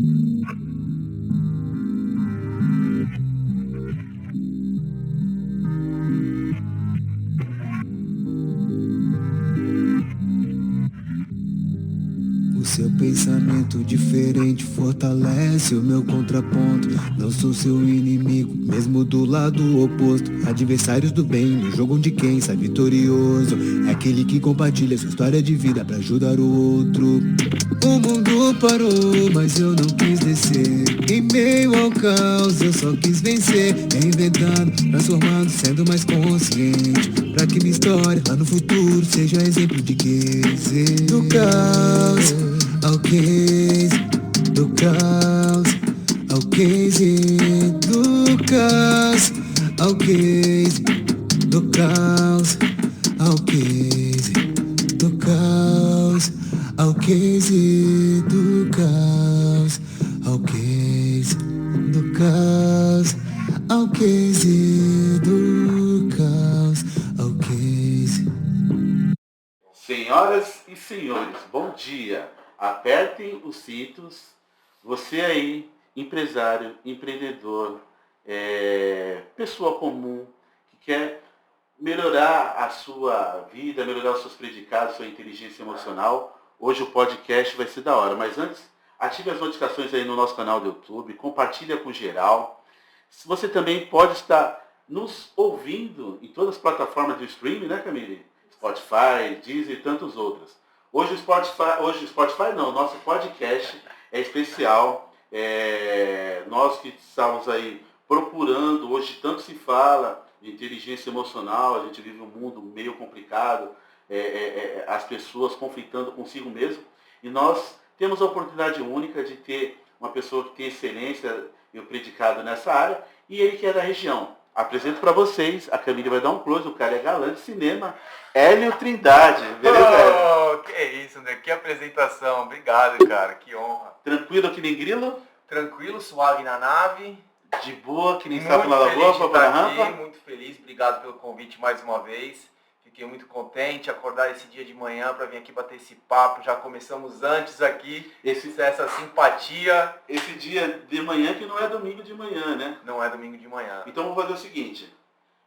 O seu pensamento diferente fortalece o meu contraponto. Não sou seu inimigo, mesmo do lado oposto. Adversários do bem, no jogo onde quem sai vitorioso é aquele que compartilha sua história de vida pra ajudar o outro. O mundo parou, mas eu não quis descer. Em meio ao caos eu só quis vencer. Reinventando, transformando, sendo mais consciente, pra que minha história lá no futuro seja exemplo de case. Do caos ao case, do caos ao case, do caos ao case, do caos ao case, do caos ao case, do caos ao case, do caos ao case, do caos ao case. Senhoras e senhores, bom dia. Apertem os cintos. Você aí, empresário, empreendedor, pessoa comum, que quer melhorar a sua vida, melhorar os seus predicados, sua inteligência emocional. Hoje o podcast vai ser da hora. Mas antes, ative as notificações aí no nosso canal do YouTube, compartilha com geral. Você também pode estar nos ouvindo em todas as plataformas de streaming, né, Camille? Spotify, Deezer e tantos outros. Hoje o Spotify não, nosso podcast é especial. Nós que estamos aí procurando, hoje tanto se fala de inteligência emocional, a gente vive um mundo meio complicado, as pessoas conflitando consigo mesmo, e nós temos a oportunidade única de ter uma pessoa que tem excelência e o predicado nessa área, e ele que é da região. Apresento para vocês, a Camille vai dar um close, o cara é galã de cinema, Hélio Trindade. Beleza, Hélio? Que isso, né? Que apresentação. Obrigado, cara. Que honra. Tranquilo que nem grilo? Tranquilo, suave na nave. De boa, que nem sapo na lagoa, papo na rampa? Muito feliz, obrigado pelo convite mais uma vez. Fiquei muito contente acordar esse dia de manhã para vir aqui bater esse papo. Já começamos antes aqui, essa simpatia. Esse dia de manhã que não é domingo de manhã, né? Não é domingo de manhã. Então vamos fazer o seguinte.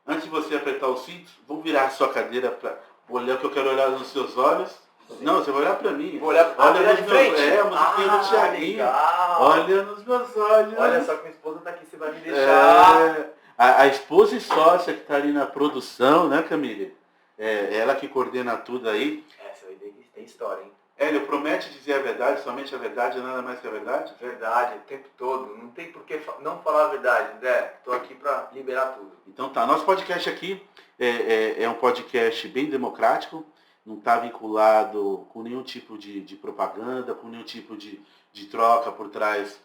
Antes de você apertar o cinto, vamos virar a sua cadeira para olhar, que eu quero olhar nos seus olhos. Não, você vai olhar para mim. Vou olhar olha nos de meus frente. a musiquinha do Thiaguinho. Legal. Olha nos meus olhos. Olha só que minha esposa tá aqui, você vai me deixar. A esposa e sócia que está ali na produção, né, Camille? Ela que coordena tudo aí. Essa aí tem história, hein? Hélio, promete dizer a verdade, somente a verdade, nada mais que a verdade? Verdade, o tempo todo. Não tem por que não falar a verdade, Zé. Estou aqui para liberar tudo. Então tá, nosso podcast aqui é um podcast bem democrático, não está vinculado com nenhum tipo de propaganda, com nenhum tipo de troca por trás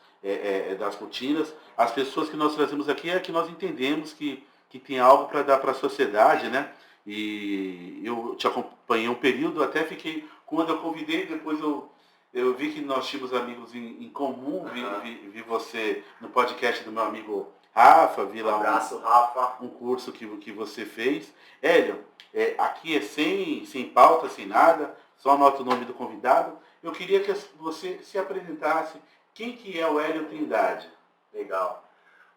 das cortinas. As pessoas que nós trazemos aqui é que nós entendemos que tem algo para dar para a sociedade, né? E eu te acompanhei um período, até fiquei, quando eu convidei, depois eu vi que nós tínhamos amigos em comum, vi você no podcast do meu amigo Rafa, vi lá abraço, Rafa. Um curso que você fez. Hélio, aqui é sem pauta, sem nada, só anota o nome do convidado. Eu queria que você se apresentasse. Quem que é o Hélio Trindade? Legal.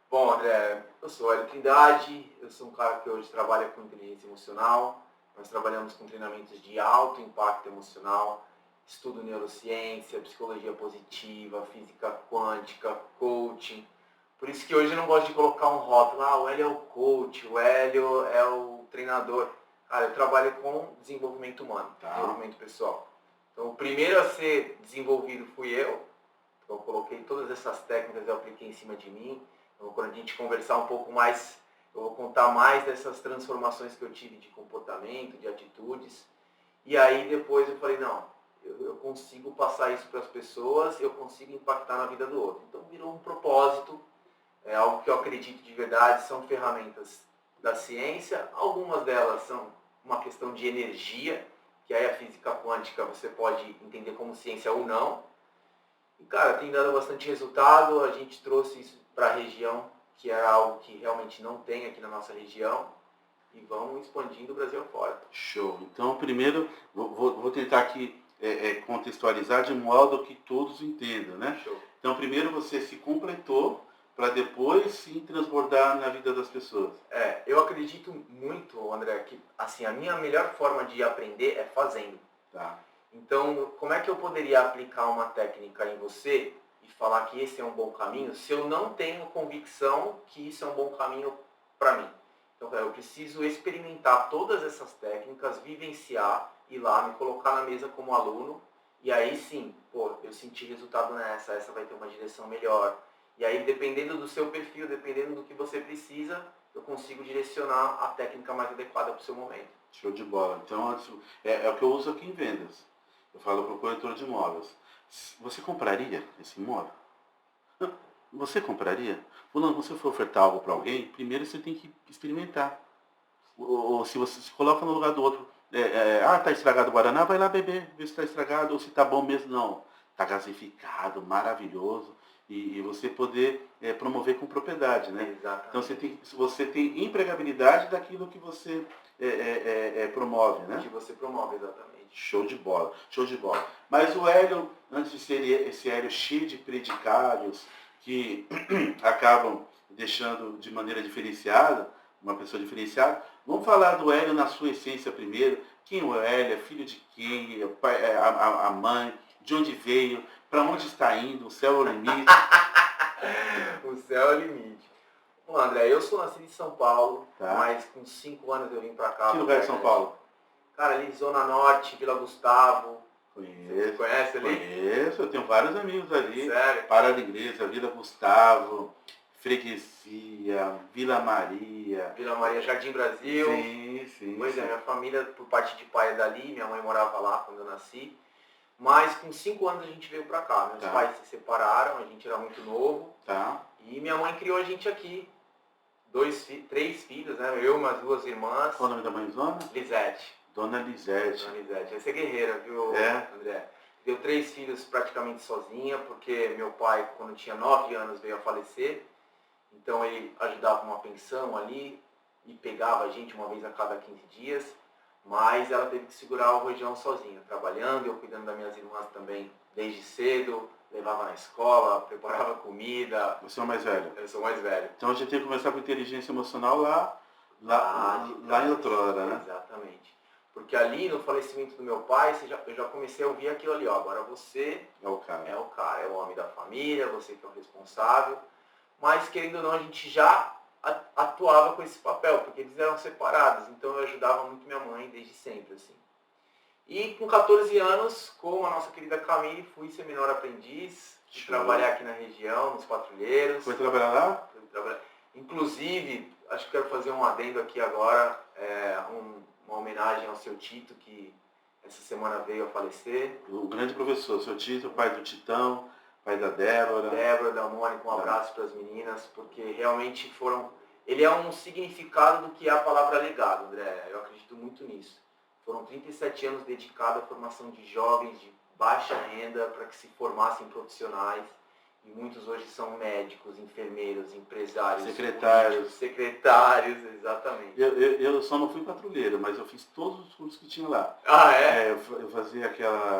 Bom, André, eu sou o Hélio Trindade, eu sou um cara que hoje trabalha com inteligência emocional. Nós trabalhamos com treinamentos de alto impacto emocional, estudo neurociência, psicologia positiva, física quântica, coaching. Por isso que hoje eu não gosto de colocar um rótulo, o Hélio é o coach, o Hélio é o treinador. Cara, eu trabalho com desenvolvimento humano, desenvolvimento pessoal. Então, o primeiro a ser desenvolvido fui eu. Então, eu coloquei todas essas técnicas, eu apliquei em cima de mim. Então, quando a gente conversar um pouco mais, eu vou contar mais dessas transformações que eu tive de comportamento, de atitudes. E aí, depois eu falei, não, eu consigo passar isso para as pessoas, eu consigo impactar na vida do outro. Então, virou um propósito. É algo que eu acredito de verdade, são ferramentas da ciência, algumas delas são uma questão de energia, que aí a física quântica você pode entender como ciência ou não. E cara, tem dado bastante resultado, a gente trouxe isso para a região, que é algo que realmente não tem aqui na nossa região, e vamos expandindo o Brasil afora. Show! Então, primeiro, vou tentar aqui contextualizar de modo que todos entendam, né? Show. Então, primeiro você se completou para depois sim transbordar na vida das pessoas. Eu acredito muito, André, que assim, a minha melhor forma de aprender é fazendo. Tá. Então, como é que eu poderia aplicar uma técnica em você e falar que esse é um bom caminho se eu não tenho convicção que isso é um bom caminho para mim? Então, eu preciso experimentar todas essas técnicas, vivenciar, ir lá, me colocar na mesa como aluno, e aí sim, eu senti resultado nessa, essa vai ter uma direção melhor. E aí, dependendo do seu perfil, dependendo do que você precisa, eu consigo direcionar a técnica mais adequada para o seu momento. Show de bola. Então, é o que eu uso aqui em vendas. Eu falo para o corretor de imóveis. Você compraria esse imóvel? Você compraria? Quando você for ofertar algo para alguém, primeiro você tem que experimentar. Ou se você se coloca no lugar do outro, tá estragado o Guaraná, vai lá beber, ver se está estragado ou se está bom mesmo. Não, está gasificado, maravilhoso. E você poder promover com propriedade, né? Exatamente. Então você tem empregabilidade daquilo que você promove, né? Que você promove, exatamente. Show de bola, show de bola. Mas o Hélio, antes de ser esse Hélio cheio de predicados, que acabam deixando de maneira diferenciada, uma pessoa diferenciada, vamos falar do Hélio na sua essência primeiro. Quem é o Hélio? É filho de quem? É o pai, a mãe? De onde veio? Para onde está indo? O céu é o limite? O céu é o limite. Bom, André, eu sou nascido em São Paulo, Tá. mas com 5 anos eu vim pra cá. Que lugar de São Paulo? Cara, ali Zona Norte, Vila Gustavo. Conheço. Você conhece ali? Conheço, eu tenho vários amigos ali. Sério? Parada Igreja, Vila Gustavo, Freguesia, Vila Maria. Vila Maria, Jardim Brasil. Sim. Pois é, minha família, por parte de pai, é dali. Minha mãe morava lá quando eu nasci. Mas com 5 anos a gente veio pra cá. Meus pais se separaram, a gente era muito novo. Tá. E minha mãe criou a gente aqui. 3 filhos, né? Eu e umas 2 irmãs. Qual o nome da mãezona? Lisete. Dona Lisete. Dona Lisete. Essa é guerreira, viu, André? Deu 3 filhos praticamente sozinha, porque meu pai, quando tinha 9 anos, veio a falecer. Então ele ajudava uma pensão ali e pegava a gente uma vez a cada 15 dias. Mas ela teve que segurar o rojão sozinha, trabalhando, eu cuidando das minhas irmãs também desde cedo, levava na escola, preparava comida. Você é o mais velho? Eu sou mais velho. Então a gente tem que começar com inteligência emocional lá em outrora, né? Exatamente. Porque ali no falecimento do meu pai, eu já comecei a ouvir aquilo ali, ó, agora você é o cara, é o homem da família, você que é o responsável. Mas querendo ou não, a gente já atuava com esse papel, porque eles eram separados, então eu ajudava muito minha mãe desde sempre, assim. E com 14 anos, com a nossa querida Camille, fui ser menor aprendiz, trabalhar aqui na região, nos patrulheiros. Foi trabalhar lá? Inclusive, acho que quero fazer um adendo aqui agora, uma homenagem ao seu Tito, que essa semana veio a falecer. O grande professor, seu Tito, pai do Titão, pai da Débora. Débora, da Mônica, um abraço para as meninas, porque realmente ele é um significado do que é a palavra legado, André. Eu acredito muito nisso. Foram 37 anos dedicados à formação de jovens de baixa renda para que se formassem profissionais. E muitos hoje são médicos, enfermeiros, empresários, secretários, exatamente. Eu só não fui patrulheiro, mas eu fiz todos os cursos que tinha lá. Ah, é? Eu fazia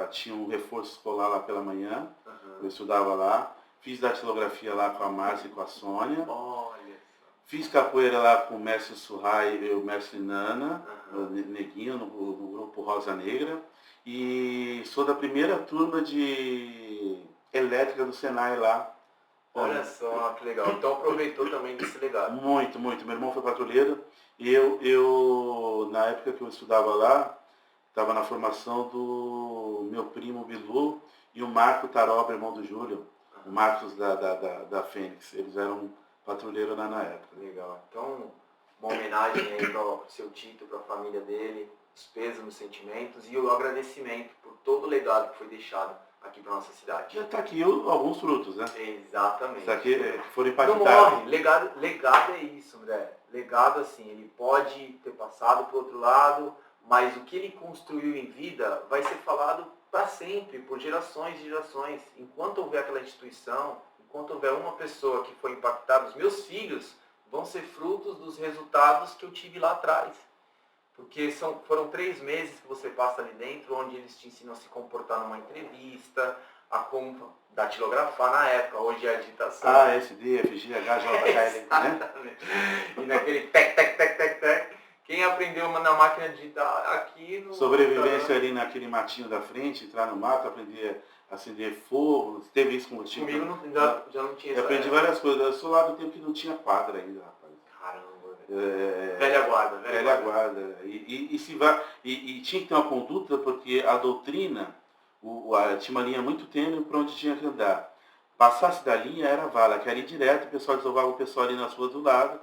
tinha um reforço escolar lá pela manhã, eu estudava lá. Fiz datilografia lá com a Márcia e com a Sônia. Olha. Fiz capoeira lá com o mestre Surrai e o mestre Nana, Neguinho, no grupo Rosa Negra. E sou da primeira turma de elétrica do Senai lá. Olha só, que legal. Então aproveitou também desse legado. Muito. Meu irmão foi patrulheiro. E eu na época que eu estudava lá, estava na formação do meu primo Bilu e o Marco Taroba, irmão do Júlio. O Marcos da Fênix. Eles eram patrulheiros lá na época. Legal. Então, uma homenagem aí para o seu Tito, para a família dele, os pesos nos sentimentos e o agradecimento por todo o legado que foi deixado aqui para nossa cidade. Já está aqui alguns frutos, né? Exatamente. Está aqui, foram impactados. Não morre. Legado é isso, André. Legado, assim, ele pode ter passado para o outro lado, mas o que ele construiu em vida vai ser falado para sempre, por gerações e gerações. Enquanto houver aquela instituição, enquanto houver uma pessoa que foi impactada, os meus filhos vão ser frutos dos resultados que eu tive lá atrás. Porque foram 3 meses que você passa ali dentro, onde eles te ensinam a se comportar numa entrevista, a como datilografar na época, hoje é a digitação. Ah, SD, FG, HJKL, né? Exatamente. E naquele tec, tec, tec, tec, tec. Quem aprendeu na máquina digital aqui no... Sobrevivência ali naquele matinho da frente, entrar no mato, aprender a acender fogo, teve isso contigo? Comigo já não tinha Eu aprendi várias coisas, eu sou lá do tempo que não tinha quadra ainda, rapaz. Caramba, velho. Velha guarda, velha guarda. E tinha que ter uma conduta, porque a doutrina, tinha uma linha muito tênue para onde tinha que andar. Passasse da linha era vala, que era ir direto, o pessoal desovava o pessoal ali nas ruas do lado.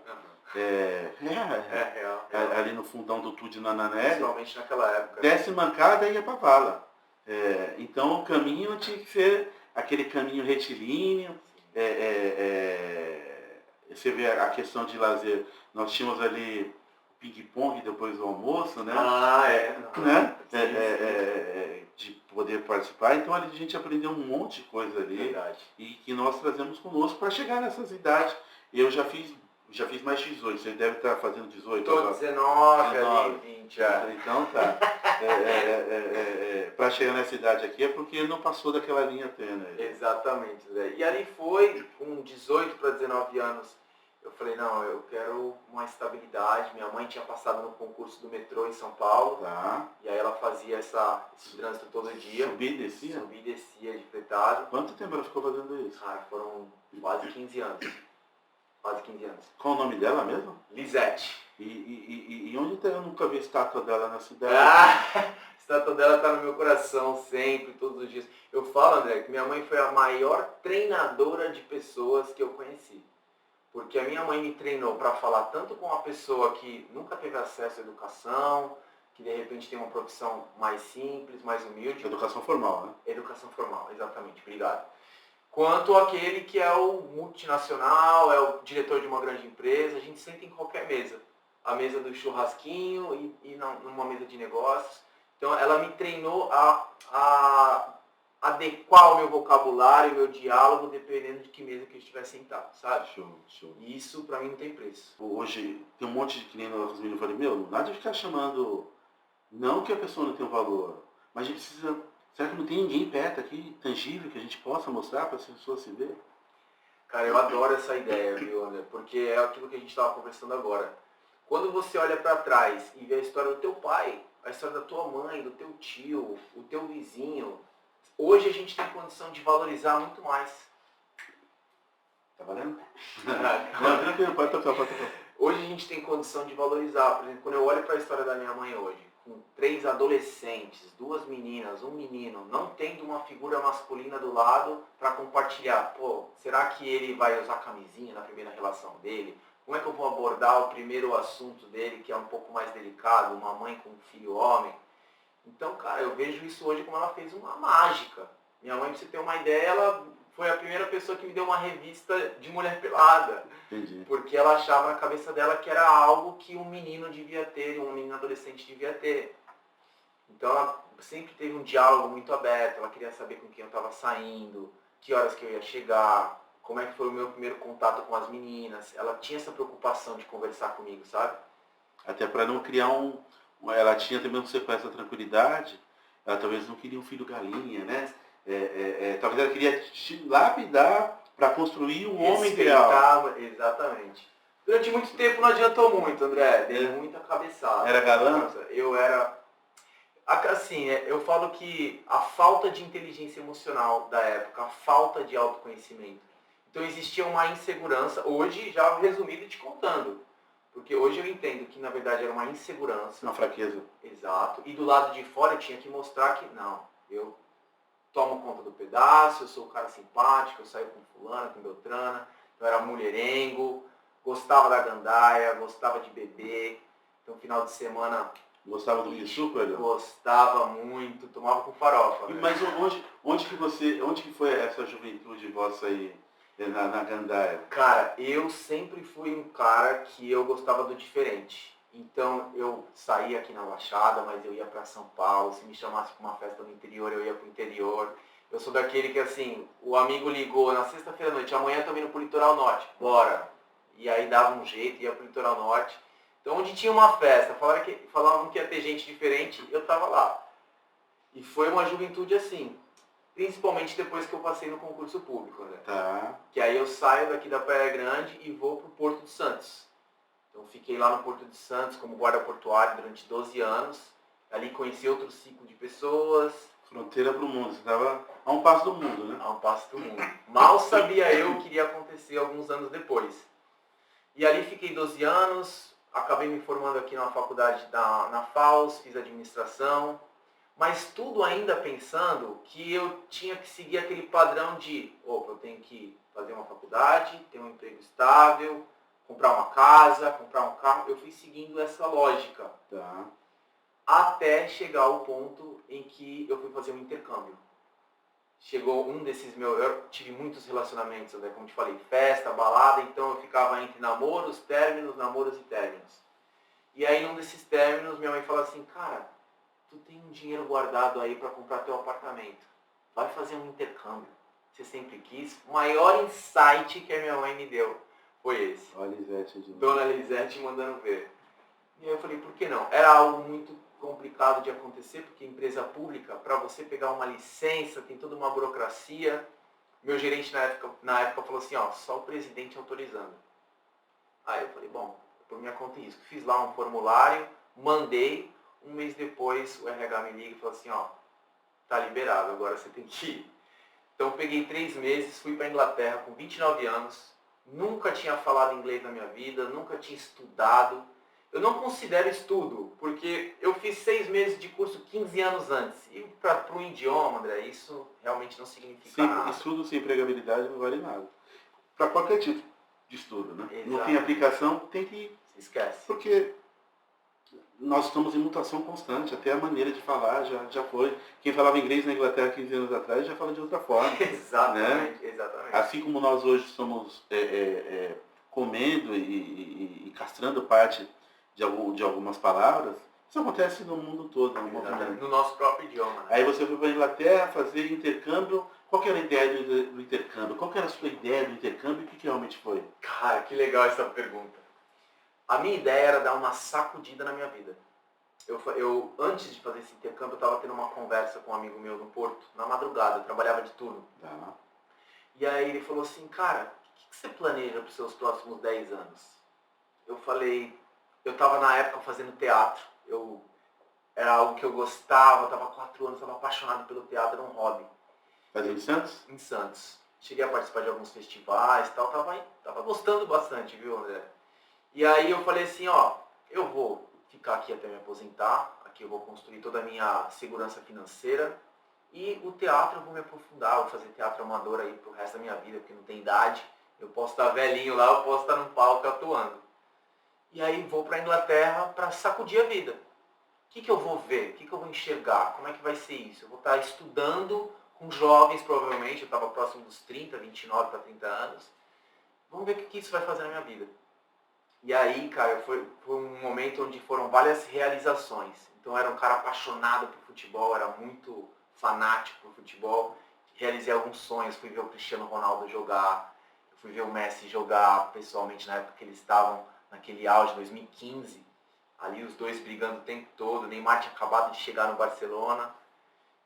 Real. Ali no fundão do Tude na Nanelli. Principalmente naquela época. Desce mancada e ia pra vala. Então o caminho tinha que ser aquele caminho retilíneo. Você vê a questão de lazer. Nós tínhamos ali ping-pong depois do almoço, né? Né? De poder participar. Então ali a gente aprendeu um monte de coisa ali. Verdade. E que nós trazemos conosco para chegar nessas idades. Eu já fiz mais de 18, você deve estar fazendo 18 Tô agora. 19, ali 20 já. Então tá. Para chegar nessa idade aqui é porque ele não passou daquela linha tênue. Exatamente, Zé. E ali foi, com 18 para 19 anos, eu falei, não, eu quero uma estabilidade. Minha mãe tinha passado no concurso do metrô em São Paulo. Tá. E aí ela fazia esse trânsito todo dia. Subia e descia? Subia e descia de fretado. Quanto tempo ela ficou fazendo isso? Cara, foram quase 15 anos. Quase 15 anos. Qual o nome dela mesmo? Lisete. E onde tá? Eu nunca vi a estátua dela na cidade. A estátua dela está no meu coração sempre, todos os dias. Eu falo, André, que minha mãe foi a maior treinadora de pessoas que eu conheci. Porque a minha mãe me treinou para falar tanto com uma pessoa que nunca teve acesso à educação, que de repente tem uma profissão mais simples, mais humilde. Educação formal, né? Educação formal, exatamente, obrigado. Quanto aquele que é o multinacional, é o diretor de uma grande empresa, a gente senta em qualquer mesa. A mesa do churrasquinho e numa mesa de negócios. Então ela me treinou a adequar o meu vocabulário, o meu diálogo, dependendo de que mesa que eu estiver sentado, sabe? Show. E isso pra mim não tem preço. Hoje tem um monte de cliente lá com os meninos, eu falei, nada de ficar chamando, não que a pessoa não tenha valor, mas a gente precisa... Será que não tem ninguém perto aqui, tangível, que a gente possa mostrar para as pessoas se ver? Cara, eu adoro essa ideia, viu, André? Porque é aquilo que a gente estava conversando agora. Quando você olha para trás e vê a história do teu pai, a história da tua mãe, do teu tio, o teu vizinho, hoje a gente tem condição de valorizar muito mais. Tá valendo? Não, tranquilo, pode tocar. Hoje a gente tem condição de valorizar. Por exemplo, quando eu olho para a história da minha mãe hoje, com 3 adolescentes, 2 meninas, 1 menino, não tendo uma figura masculina do lado para compartilhar. Pô, será que ele vai usar camisinha na primeira relação dele? Como é que eu vou abordar o primeiro assunto dele, que é um pouco mais delicado, uma mãe com um filho homem? Então, cara, eu vejo isso hoje como ela fez uma mágica. Minha mãe, pra você ter uma ideia, ela foi a primeira pessoa que me deu uma revista de mulher pelada. Entendi. Porque ela achava na cabeça dela que era algo que um menino devia ter, um menino adolescente devia ter. Então ela sempre teve um diálogo muito aberto, ela queria saber com quem eu estava saindo, que horas que eu ia chegar, como é que foi o meu primeiro contato com as meninas. Ela tinha essa preocupação de conversar comigo, sabe? Até para não criar ela tinha também essa tranquilidade, ela talvez não queria um filho galinha, né? Talvez ela queria te lapidar para construir um homem ideal. Exatamente. Durante muito tempo não adiantou muito, André. Dei muita cabeçada. Era galã? Eu era... Assim, eu falo que a falta de inteligência emocional da época, a falta de autoconhecimento. Então existia uma insegurança, hoje já resumido e te contando. Porque hoje eu entendo que na verdade era uma insegurança. Uma fraqueza. Exato. E do lado de fora eu tinha que mostrar que não, eu tomo conta do pedaço, eu sou o cara simpático, eu saio com fulana, com beltrana, eu era mulherengo, gostava da gandaia, gostava de beber. Então final de semana... Gostava do suco, Elião? Gostava muito, tomava com farofa. Né? Mas onde que foi essa juventude vossa aí, na gandaia? Cara, eu sempre fui um cara que eu gostava do diferente. Então eu saía aqui na Baixada, mas eu ia para São Paulo. Se me chamasse para uma festa no interior, eu ia para o interior. Eu sou daquele que assim, o amigo ligou na sexta-feira à noite, amanhã eu tô indo pro Litoral Norte, bora. E aí dava um jeito, ia pro Litoral Norte. Então, onde tinha uma festa, falavam que ia ter gente diferente, eu estava lá. E foi uma juventude assim, principalmente depois que eu passei no concurso público, né? Tá. Que aí eu saio daqui da Praia Grande e vou para o Porto de Santos. Então, fiquei lá no Porto de Santos como guarda portuário durante 12 anos. Ali conheci outro ciclo de pessoas. Fronteira pro mundo. Você estava a um passo do mundo, né? A um passo do mundo. Mal sabia eu o que iria acontecer alguns anos depois. E ali fiquei 12 anos, acabei me formando aqui na faculdade na FAUS, fiz administração, mas tudo ainda pensando que eu tinha que seguir aquele padrão de, opa, eu tenho que fazer uma faculdade, ter um emprego estável, comprar uma casa, comprar um carro. Eu fui seguindo essa lógica. Tá. Até chegar ao ponto em que eu fui fazer um intercâmbio. Chegou um desses meus... Eu tive muitos relacionamentos, né? Como te falei, festa, balada, então eu ficava entre namoros e términos. E aí, num desses términos, minha mãe falou assim, cara, tu tem um dinheiro guardado aí para comprar teu apartamento. Vai fazer um intercâmbio. Você sempre quis. O maior insight que a minha mãe me deu foi esse. Olha a Lisete de novo. Dona Lisete mandando ver. E aí eu falei, por que não? Era algo muito complicado de acontecer, porque empresa pública, para você pegar uma licença, tem toda uma burocracia. Meu gerente na época falou assim, ó, só o presidente autorizando. Aí eu falei, bom, por minha conta e risco. Fiz lá um formulário, mandei, um mês depois o RH me liga e falou assim, ó, tá liberado, agora você tem que ir. Então eu peguei 3 meses, fui para a Inglaterra com 29 anos, nunca tinha falado inglês na minha vida, nunca tinha estudado. Eu não considero estudo, porque eu fiz 6 meses de curso 15 anos antes. E para um idioma, André, isso realmente não significa nada. Estudo sem empregabilidade não vale nada. Para qualquer tipo de estudo, né? Exato. Não tem aplicação, tem que... Se esquece. Porque nós estamos em mutação constante, até a maneira de falar já foi. Quem falava inglês na Inglaterra 15 anos atrás já fala de outra forma. Exatamente, né? exatamente. Assim como nós hoje estamos comendo e castrando parte de algumas palavras, isso acontece no mundo todo, é um movimento. No nosso próprio idioma. Né? Aí você foi para a Inglaterra fazer intercâmbio. Qual que era a ideia do intercâmbio? Qual que era a sua ideia do intercâmbio e o que realmente foi? Cara, que legal essa pergunta. A minha ideia era dar uma sacudida na minha vida. Eu antes de fazer esse intercâmbio, eu estava tendo uma conversa com um amigo meu no Porto, na madrugada, eu trabalhava de turno. Tá. E aí ele falou assim, cara, o que você planeja para os seus próximos 10 anos? Eu falei, eu estava na época fazendo teatro, era algo que eu gostava, eu estava há 4 anos, estava apaixonado pelo teatro, era um hobby. Fazia em Santos? Em Santos. Cheguei a participar de alguns festivais e tal, tava gostando bastante, viu, André? E aí eu falei assim, ó, eu vou ficar aqui até me aposentar, aqui eu vou construir toda a minha segurança financeira e o teatro eu vou me aprofundar, vou fazer teatro amador aí pro resto da minha vida, porque não tem idade, eu posso estar velhinho lá, eu posso estar num palco atuando. E aí vou pra Inglaterra para sacudir a vida. O que eu vou ver? O que eu vou enxergar? Como é que vai ser isso? Eu vou estar estudando com jovens, provavelmente, eu estava próximo dos 30, 29 para 30 anos. Vamos ver o que isso vai fazer na minha vida. E aí, cara, foi um momento onde foram várias realizações. Então, eu era um cara apaixonado por futebol, era muito fanático por futebol. Realizei alguns sonhos, fui ver o Cristiano Ronaldo jogar, fui ver o Messi jogar pessoalmente na época que eles estavam naquele auge, 2015. Ali os dois brigando o tempo todo, o Neymar tinha acabado de chegar no Barcelona.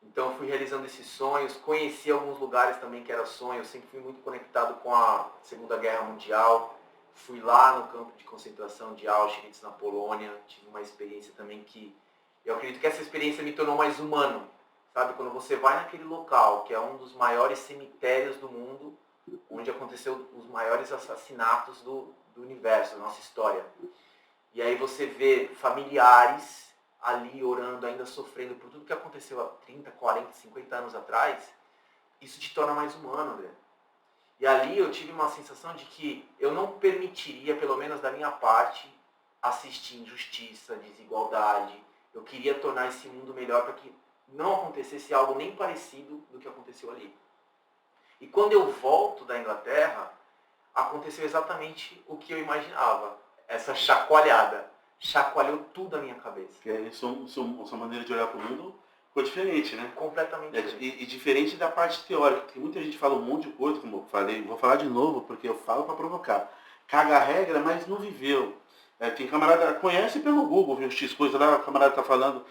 Então eu fui realizando esses sonhos, conheci alguns lugares também que era sonho, eu sempre fui muito conectado com a Segunda Guerra Mundial. Fui lá no campo de concentração de Auschwitz, na Polônia, tive uma experiência também que... Eu acredito que essa experiência me tornou mais humano, sabe? Quando você vai naquele local, que é um dos maiores cemitérios do mundo, onde aconteceu os maiores assassinatos do universo, da nossa história. E aí você vê familiares ali orando, ainda sofrendo por tudo que aconteceu há 30, 40, 50 anos atrás, isso te torna mais humano, André. E ali eu tive uma sensação de que eu não permitiria, pelo menos da minha parte, assistir injustiça, desigualdade. Eu queria tornar esse mundo melhor para que não acontecesse algo nem parecido do que aconteceu ali. E quando eu volto da Inglaterra, aconteceu exatamente o que eu imaginava. Essa chacoalhada. Chacoalhou tudo a minha cabeça. Sua maneira de olhar para o mundo ficou diferente, né? Completamente diferente. E diferente da parte teórica, porque muita gente fala um monte de coisa, como eu falei, vou falar de novo, porque eu falo para provocar. Caga a regra, mas não viveu. Tem camarada, conhece pelo Google, viu X coisa lá, o camarada tá falando,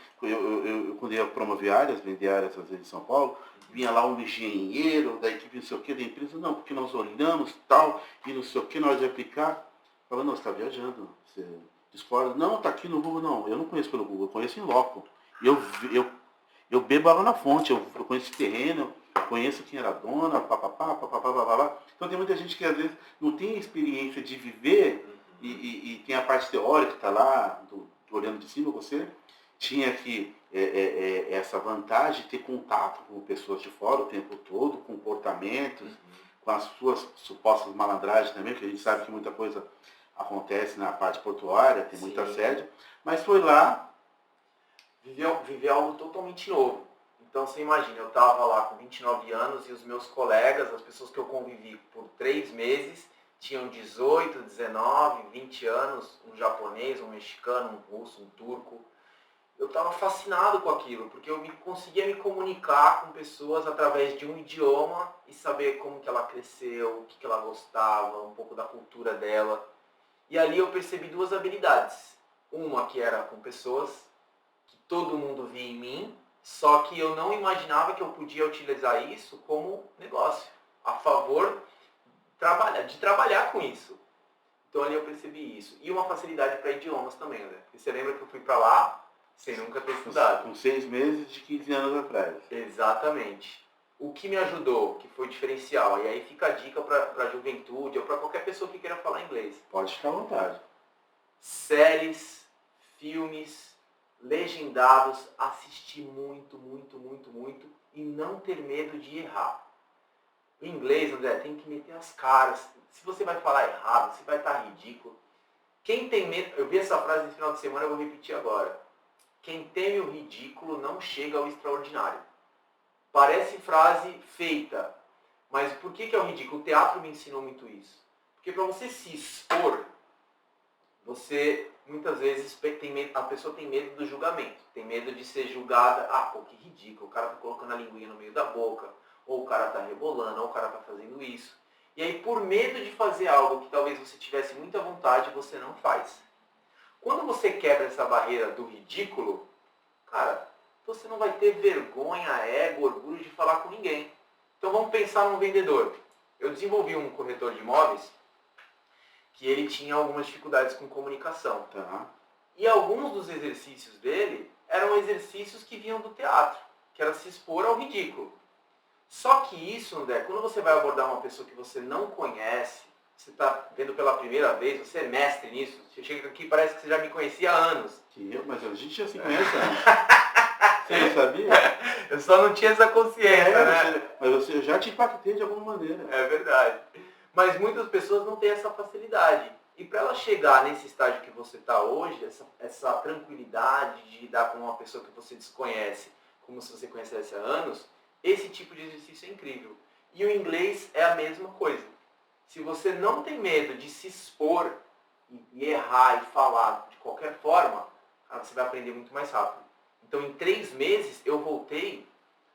quando ia promover áreas, vender áreas às vezes em São Paulo, vinha lá um engenheiro da equipe não sei o que, da empresa, não, porque nós olhamos tal, e não sei o que, na hora de aplicar, falando, não, você está viajando, você discorda, não, tá aqui no Google, não, eu não conheço pelo Google, eu conheço em loco. Eu bebo água na fonte, eu conheço o terreno, conheço quem era a dona, papapá, papapá, papapá. Então tem muita gente que às vezes não tem a experiência de viver e tem a parte teórica, está lá, olhando de cima, você tinha que essa vantagem de ter contato com pessoas de fora o tempo todo, comportamentos, com as suas supostas malandragens também, porque a gente sabe que muita coisa acontece na parte portuária, tem muito assédio, mas foi lá. Viver algo totalmente novo. Então você imagina, eu estava lá com 29 anos e os meus colegas, as pessoas que eu convivi por 3 meses, tinham 18, 19, 20 anos, um japonês, um mexicano, um russo, um turco. Eu estava fascinado com aquilo, porque eu conseguia me comunicar com pessoas através de um idioma e saber como que ela cresceu, o que ela gostava, um pouco da cultura dela. E ali eu percebi 2 habilidades. Uma que era com pessoas, que todo mundo via em mim, só que eu não imaginava que eu podia utilizar isso como negócio, a favor de trabalhar com isso. Então ali eu percebi isso. E uma facilidade para idiomas também, né? Porque você lembra que eu fui para lá sem nunca ter estudado. Com 6 meses de 15 anos atrás. Exatamente. O que me ajudou, que foi diferencial, e aí fica a dica para a juventude ou para qualquer pessoa que queira falar inglês. Pode ficar à vontade. Séries, filmes, legendados, assistir muito, muito, muito, muito e não ter medo de errar. O inglês, André, tem que meter as caras. Se você vai falar errado, se vai estar ridículo. Quem tem medo, eu vi essa frase no final de semana, eu vou repetir agora. Quem teme o ridículo não chega ao extraordinário. Parece frase feita, mas por que é o ridículo? O teatro me ensinou muito isso. Porque para você se expor, você muitas vezes a pessoa tem medo do julgamento, tem medo de ser julgada, pô, que ridículo, o cara tá colocando a linguinha no meio da boca, ou o cara tá rebolando, ou o cara tá fazendo isso. E aí por medo de fazer algo que talvez você tivesse muita vontade, você não faz. Quando você quebra essa barreira do ridículo, cara, você não vai ter vergonha, ego, orgulho de falar com ninguém. Então vamos pensar num vendedor. Eu desenvolvi um corretor de imóveis que ele tinha algumas dificuldades com comunicação. Tá. E alguns dos exercícios dele eram exercícios que vinham do teatro, que era se expor ao ridículo. Só que isso, André, quando você vai abordar uma pessoa que você não conhece, você está vendo pela primeira vez, você é mestre nisso, você chega aqui e parece que você já me conhecia há anos. Mas a gente já se conhece antes. Você não sabia? Eu só não tinha essa consciência, né? Mas eu já te impactei de alguma maneira. É verdade. Mas muitas pessoas não têm essa facilidade. E para ela chegar nesse estágio que você está hoje, essa tranquilidade de lidar com uma pessoa que você desconhece, como se você conhecesse há anos, esse tipo de exercício é incrível. E o inglês é a mesma coisa. Se você não tem medo de se expor e errar e falar de qualquer forma, você vai aprender muito mais rápido. Então em 3 meses eu voltei,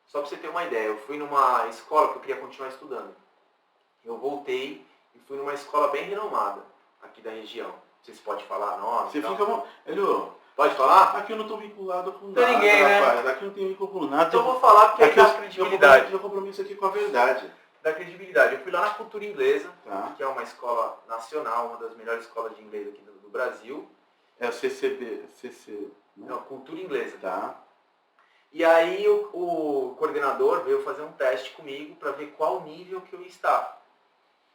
só para você ter uma ideia, eu fui numa escola que eu queria continuar estudando. Eu voltei e fui numa escola bem renomada aqui da região. Não sei se pode falar nome. Você fica bom. Elio, pode falar? Aqui eu não estou vinculado com Tem nada, ninguém, rapaz. né? Aqui eu não tenho vínculo com nada. Então eu vou falar porque aqui dá credibilidade. Eu compromisso aqui com a verdade. Da credibilidade. Eu fui lá na Cultura Inglesa, tá. Que é uma escola nacional, uma das melhores escolas de inglês aqui do Brasil. É o CCB, né? Não, Cultura Inglesa. Tá. E aí o coordenador veio fazer um teste comigo para ver qual nível que eu ia estar.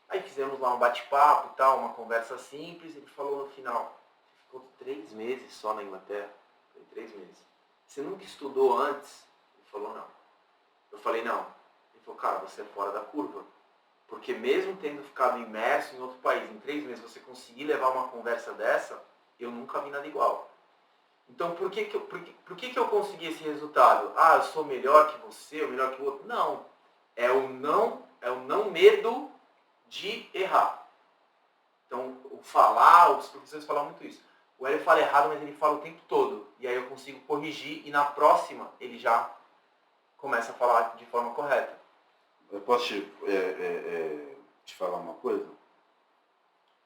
Aí fizemos lá um bate-papo e tal, uma conversa simples. Ele falou no final, você ficou 3 meses só na Inglaterra? Eu falei, 3 meses. Você nunca estudou antes? Ele falou, não. Eu falei, não. Ele falou, cara, você é fora da curva. Porque mesmo tendo ficado imerso em outro país, em 3 meses você conseguir levar uma conversa dessa, eu nunca vi nada igual. Então por que eu consegui esse resultado? Eu sou melhor que você, ou melhor que o outro? Não. É o não medo de errar. Então, os professores falam muito isso. O Hélio fala errado, mas ele fala o tempo todo. E aí eu consigo corrigir e na próxima ele já começa a falar de forma correta. Eu posso te falar uma coisa?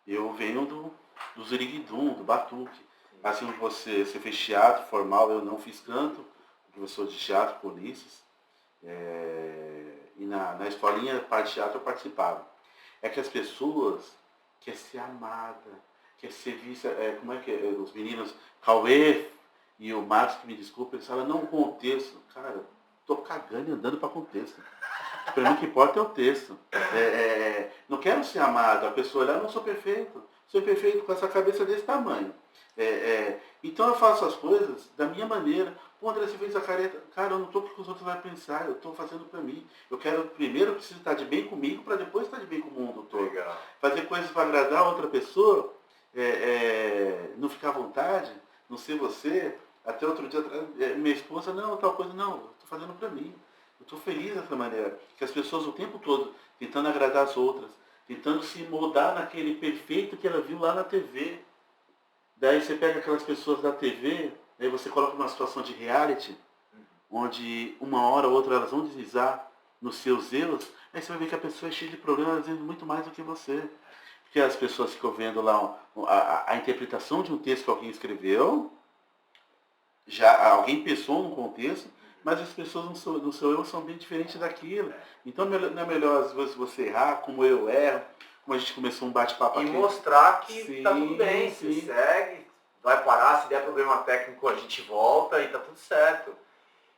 Eu venho do ziriguidum, do batuque. Assim como você fez teatro formal, eu não fiz canto, professor de teatro, Ulisses. E na escolinha, parte de teatro, eu participava. É que as pessoas querem ser amadas, querem ser vista, como é que é, os meninos, Cauê e o Marcos, que me desculpa, eles falam, não, contexto. Cara, tô cagando e andando para contexto. Para mim o que importa é o texto. Não quero ser amado, a pessoa olhar, não sou perfeito. Sou perfeito com essa cabeça desse tamanho. Então eu faço as coisas da minha maneira. Pô, André, você fez a careta. Cara, eu não estou porque os outros vão pensar, eu estou fazendo para mim. Eu quero primeiro, eu preciso estar de bem comigo para depois estar de bem com o mundo todo. Legal. Fazer coisas para agradar a outra pessoa, não ficar à vontade, não ser você. Até outro dia, minha esposa, não, tal coisa, não, eu estou fazendo para mim. Eu estou feliz dessa maneira. Que as pessoas o tempo todo tentando agradar as outras, tentando se moldar naquele perfeito que ela viu lá na TV. Daí você pega aquelas pessoas da TV, aí você coloca numa situação de reality, onde uma hora ou outra elas vão deslizar nos seus erros, aí você vai ver que a pessoa é cheia de problemas, às vezes muito mais do que você. Porque as pessoas ficam vendo lá a interpretação de um texto que alguém escreveu, já alguém pensou num contexto, mas as pessoas no seu eu são bem diferentes daquilo. Então não é melhor às vezes você errar, como eu erro, como a gente começou um bate-papo aqui. E mostrar que sim, tá tudo bem, sim. você segue, vai parar, se der problema técnico a gente volta e tá tudo certo.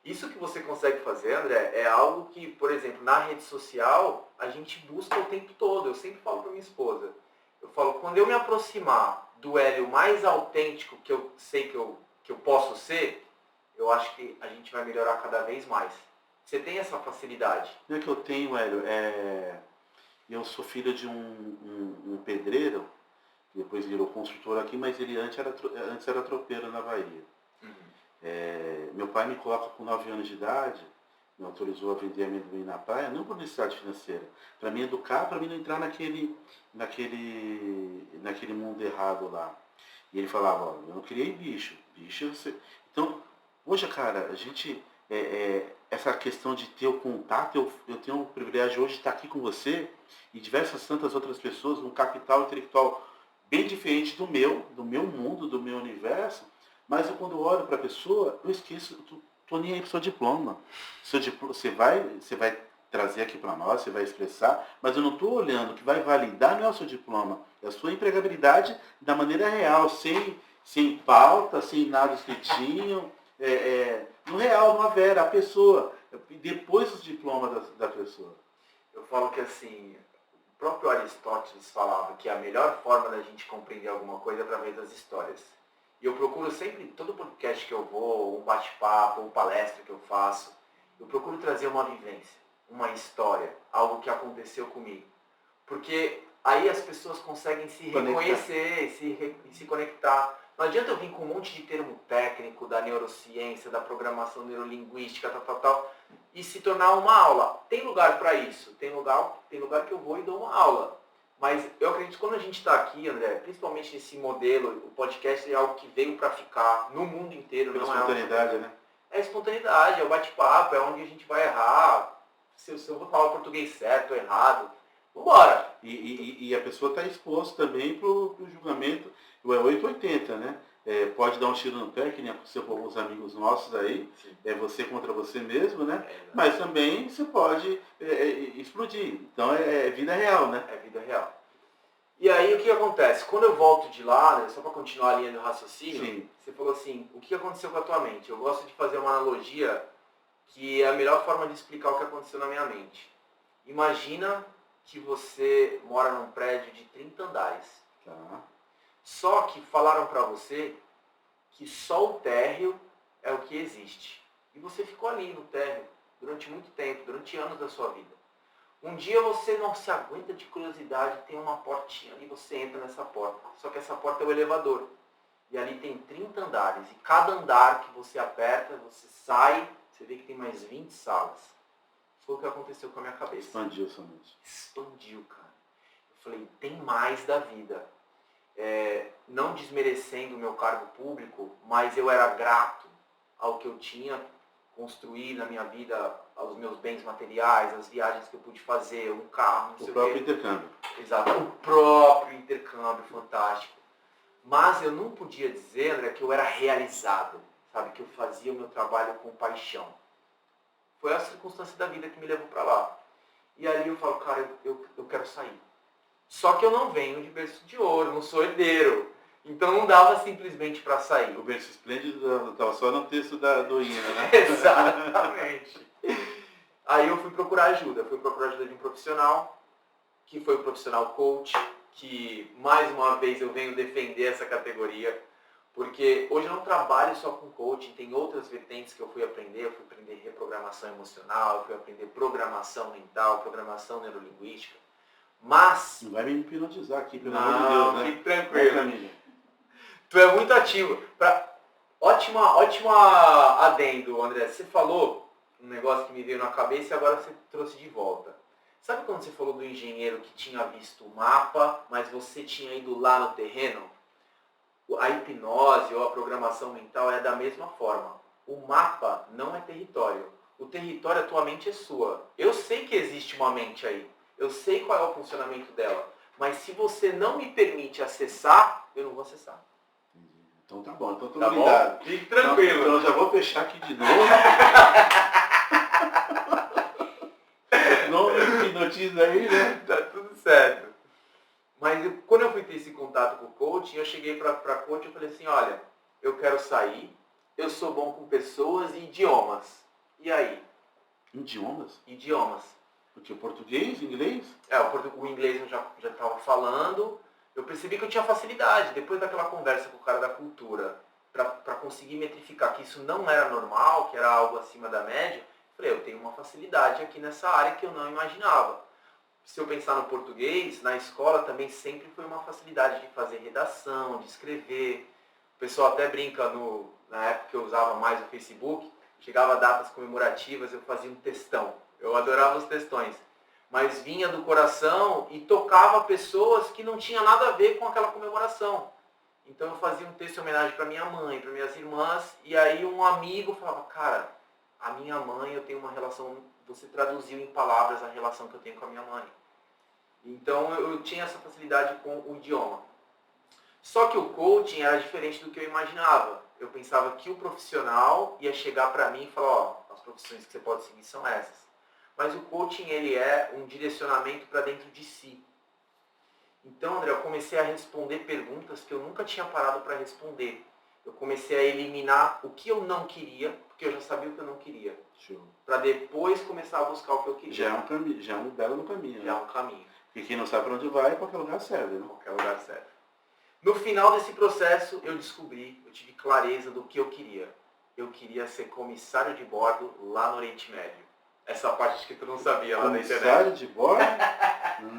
Isso que você consegue fazer, André, é algo que, por exemplo, na rede social, a gente busca o tempo todo. Eu sempre falo para minha esposa, eu falo, quando eu me aproximar do Hélio mais autêntico que eu sei que eu posso ser, eu acho que a gente vai melhorar cada vez mais. Você tem essa facilidade? Não é que eu tenho, Hélio, eu sou filho de um pedreiro, que depois virou construtor aqui, mas ele antes era tropeiro na Bahia. Meu pai me coloca com 9 anos de idade, me autorizou a vender amendoim na praia, não por necessidade financeira, para me educar, para mim não entrar naquele mundo errado lá. E ele falava, ó, eu não criei bicho você... Então, hoje, cara, a gente, essa questão de ter o contato, eu tenho o privilégio hoje de estar aqui com você e diversas tantas outras pessoas, um capital intelectual bem diferente do meu mundo, do meu universo, mas eu quando olho para a pessoa, eu esqueço, tô nem aí pro seu diploma. Você vai trazer aqui para nós, você vai expressar, mas eu não estou olhando, o que vai validar não é o seu diploma, é a sua empregabilidade da maneira real, sem pauta, sem nada escritinho, no real, numa vera, a pessoa, depois os diplomas da pessoa. Eu falo que assim, o próprio Aristóteles falava que a melhor forma da gente compreender alguma coisa é através das histórias. E eu procuro sempre, todo podcast que eu vou, um bate-papo, uma palestra que eu faço, eu procuro trazer uma vivência, uma história, algo que aconteceu comigo. Porque aí as pessoas conseguem se reconhecer, se conectar. Não adianta eu vir com um monte de termo técnico da neurociência, da programação neurolinguística, tal, e se tornar uma aula. Tem lugar para isso, tem lugar que eu vou e dou uma aula. Mas eu acredito que quando a gente está aqui, André, principalmente nesse modelo, o podcast é algo que veio para ficar no mundo inteiro. Pela não espontaneidade, é né? É espontaneidade, é o bate-papo, é onde a gente vai errar. Se eu vou falar o português certo ou errado, vambora. E a pessoa está exposta também para o julgamento, é 880, né? Pode dar um tiro no pé, que nem aconteceu com alguns amigos nossos aí, é você contra você mesmo, né? Mas também você pode explodir. Então é vida real, né? É vida real. E aí o que acontece? Quando eu volto de lá, né, só para continuar a linha do raciocínio, Sim. Você falou assim, o que aconteceu com a tua mente? Eu gosto de fazer uma analogia que é a melhor forma de explicar o que aconteceu na minha mente. Imagina que você mora num prédio de 30 andares. Tá. Só que falaram para você que só o térreo é o que existe. E você ficou ali no térreo durante muito tempo, durante anos da sua vida. Um dia você não se aguenta de curiosidade, tem uma portinha ali, você entra nessa porta. Só que essa porta é o elevador. E ali tem 30 andares. E cada andar que você aperta, você sai, você vê que tem mais 20 salas. Foi o que aconteceu com a minha cabeça. Expandiu somente. Expandiu, cara. Eu falei, tem mais da vida. Não desmerecendo o meu cargo público, mas eu era grato ao que eu tinha construído na minha vida, aos meus bens materiais, as viagens que eu pude fazer, um carro, não sei o quê. O próprio intercâmbio. Exato, o próprio intercâmbio fantástico. Mas eu não podia dizer, André, que eu era realizado, sabe? Que eu fazia o meu trabalho com paixão. Foi a circunstância da vida que me levou para lá. E ali eu falo, cara, eu quero sair. Só que eu não venho de berço de ouro, não sou herdeiro. Então não dava simplesmente para sair. O berço esplêndido estava só no texto do hino, né? Exatamente. Aí eu fui procurar ajuda de um profissional, que foi o profissional coach, que mais uma vez eu venho defender essa categoria, porque hoje eu não trabalho só com coaching, tem outras vertentes que eu fui aprender reprogramação emocional, eu fui aprender programação mental, programação neurolinguística, mas... Não vai me hipnotizar aqui, pelo amor de Deus, né? Fique tranquilo. Tu é muito ativo. Ótima adendo, André. Você falou um negócio que me veio na cabeça e agora você trouxe de volta. Sabe quando você falou do engenheiro que tinha visto o mapa, mas você tinha ido lá no terreno? A hipnose ou a programação mental é da mesma forma. O mapa não é território. O território, a tua mente é sua. Eu sei que existe uma mente aí. Eu sei qual é o funcionamento dela. Mas se você não me permite acessar, eu não vou acessar. Então tá bom, então tô Tá blindado. bom? Fique tranquilo. Então eu já vou fechar aqui de novo. Não me hipnotiza aí, né? Tá tudo certo. Mas quando eu fui ter esse contato com o coaching, eu cheguei pra coach e falei assim, olha, eu quero sair, eu sou bom com pessoas e idiomas. E aí? Idiomas? Idiomas. Porque o português, inglês? O inglês eu já estava falando. Eu percebi que eu tinha facilidade, depois daquela conversa com o cara da cultura, para conseguir metrificar que isso não era normal, que era algo acima da média, falei, eu tenho uma facilidade aqui nessa área que eu não imaginava. Se eu pensar no português, na escola também sempre foi uma facilidade de fazer redação, de escrever. O pessoal até brinca, na época que eu usava mais o Facebook, chegava datas comemorativas, eu fazia um textão. Eu adorava os textões. Mas vinha do coração e tocava pessoas que não tinha nada a ver com aquela comemoração. Então eu fazia um texto em homenagem para minha mãe, para minhas irmãs, e aí um amigo falava, cara, a minha mãe, eu tenho uma relação, você traduziu em palavras a relação que eu tenho com a minha mãe. Então eu tinha essa facilidade com o idioma. Só que o coaching era diferente do que eu imaginava. Eu pensava que o profissional ia chegar para mim e falar, ó, as profissões que você pode seguir são essas. Mas o coaching, ele é um direcionamento para dentro de si. Então, André, eu comecei a responder perguntas que eu nunca tinha parado para responder. Eu comecei a eliminar o que eu não queria, porque eu já sabia o que eu não queria. Para depois começar a buscar o que eu queria. Já é um belo caminho. Já é um caminho. Porque quem não sabe para onde vai, qualquer lugar serve, né? Qualquer lugar serve. No final desse processo, eu tive clareza do que eu queria. Eu queria ser comissário de bordo lá no Oriente Médio. Essa parte que tu não sabia lá na internet. Comissário de bordo?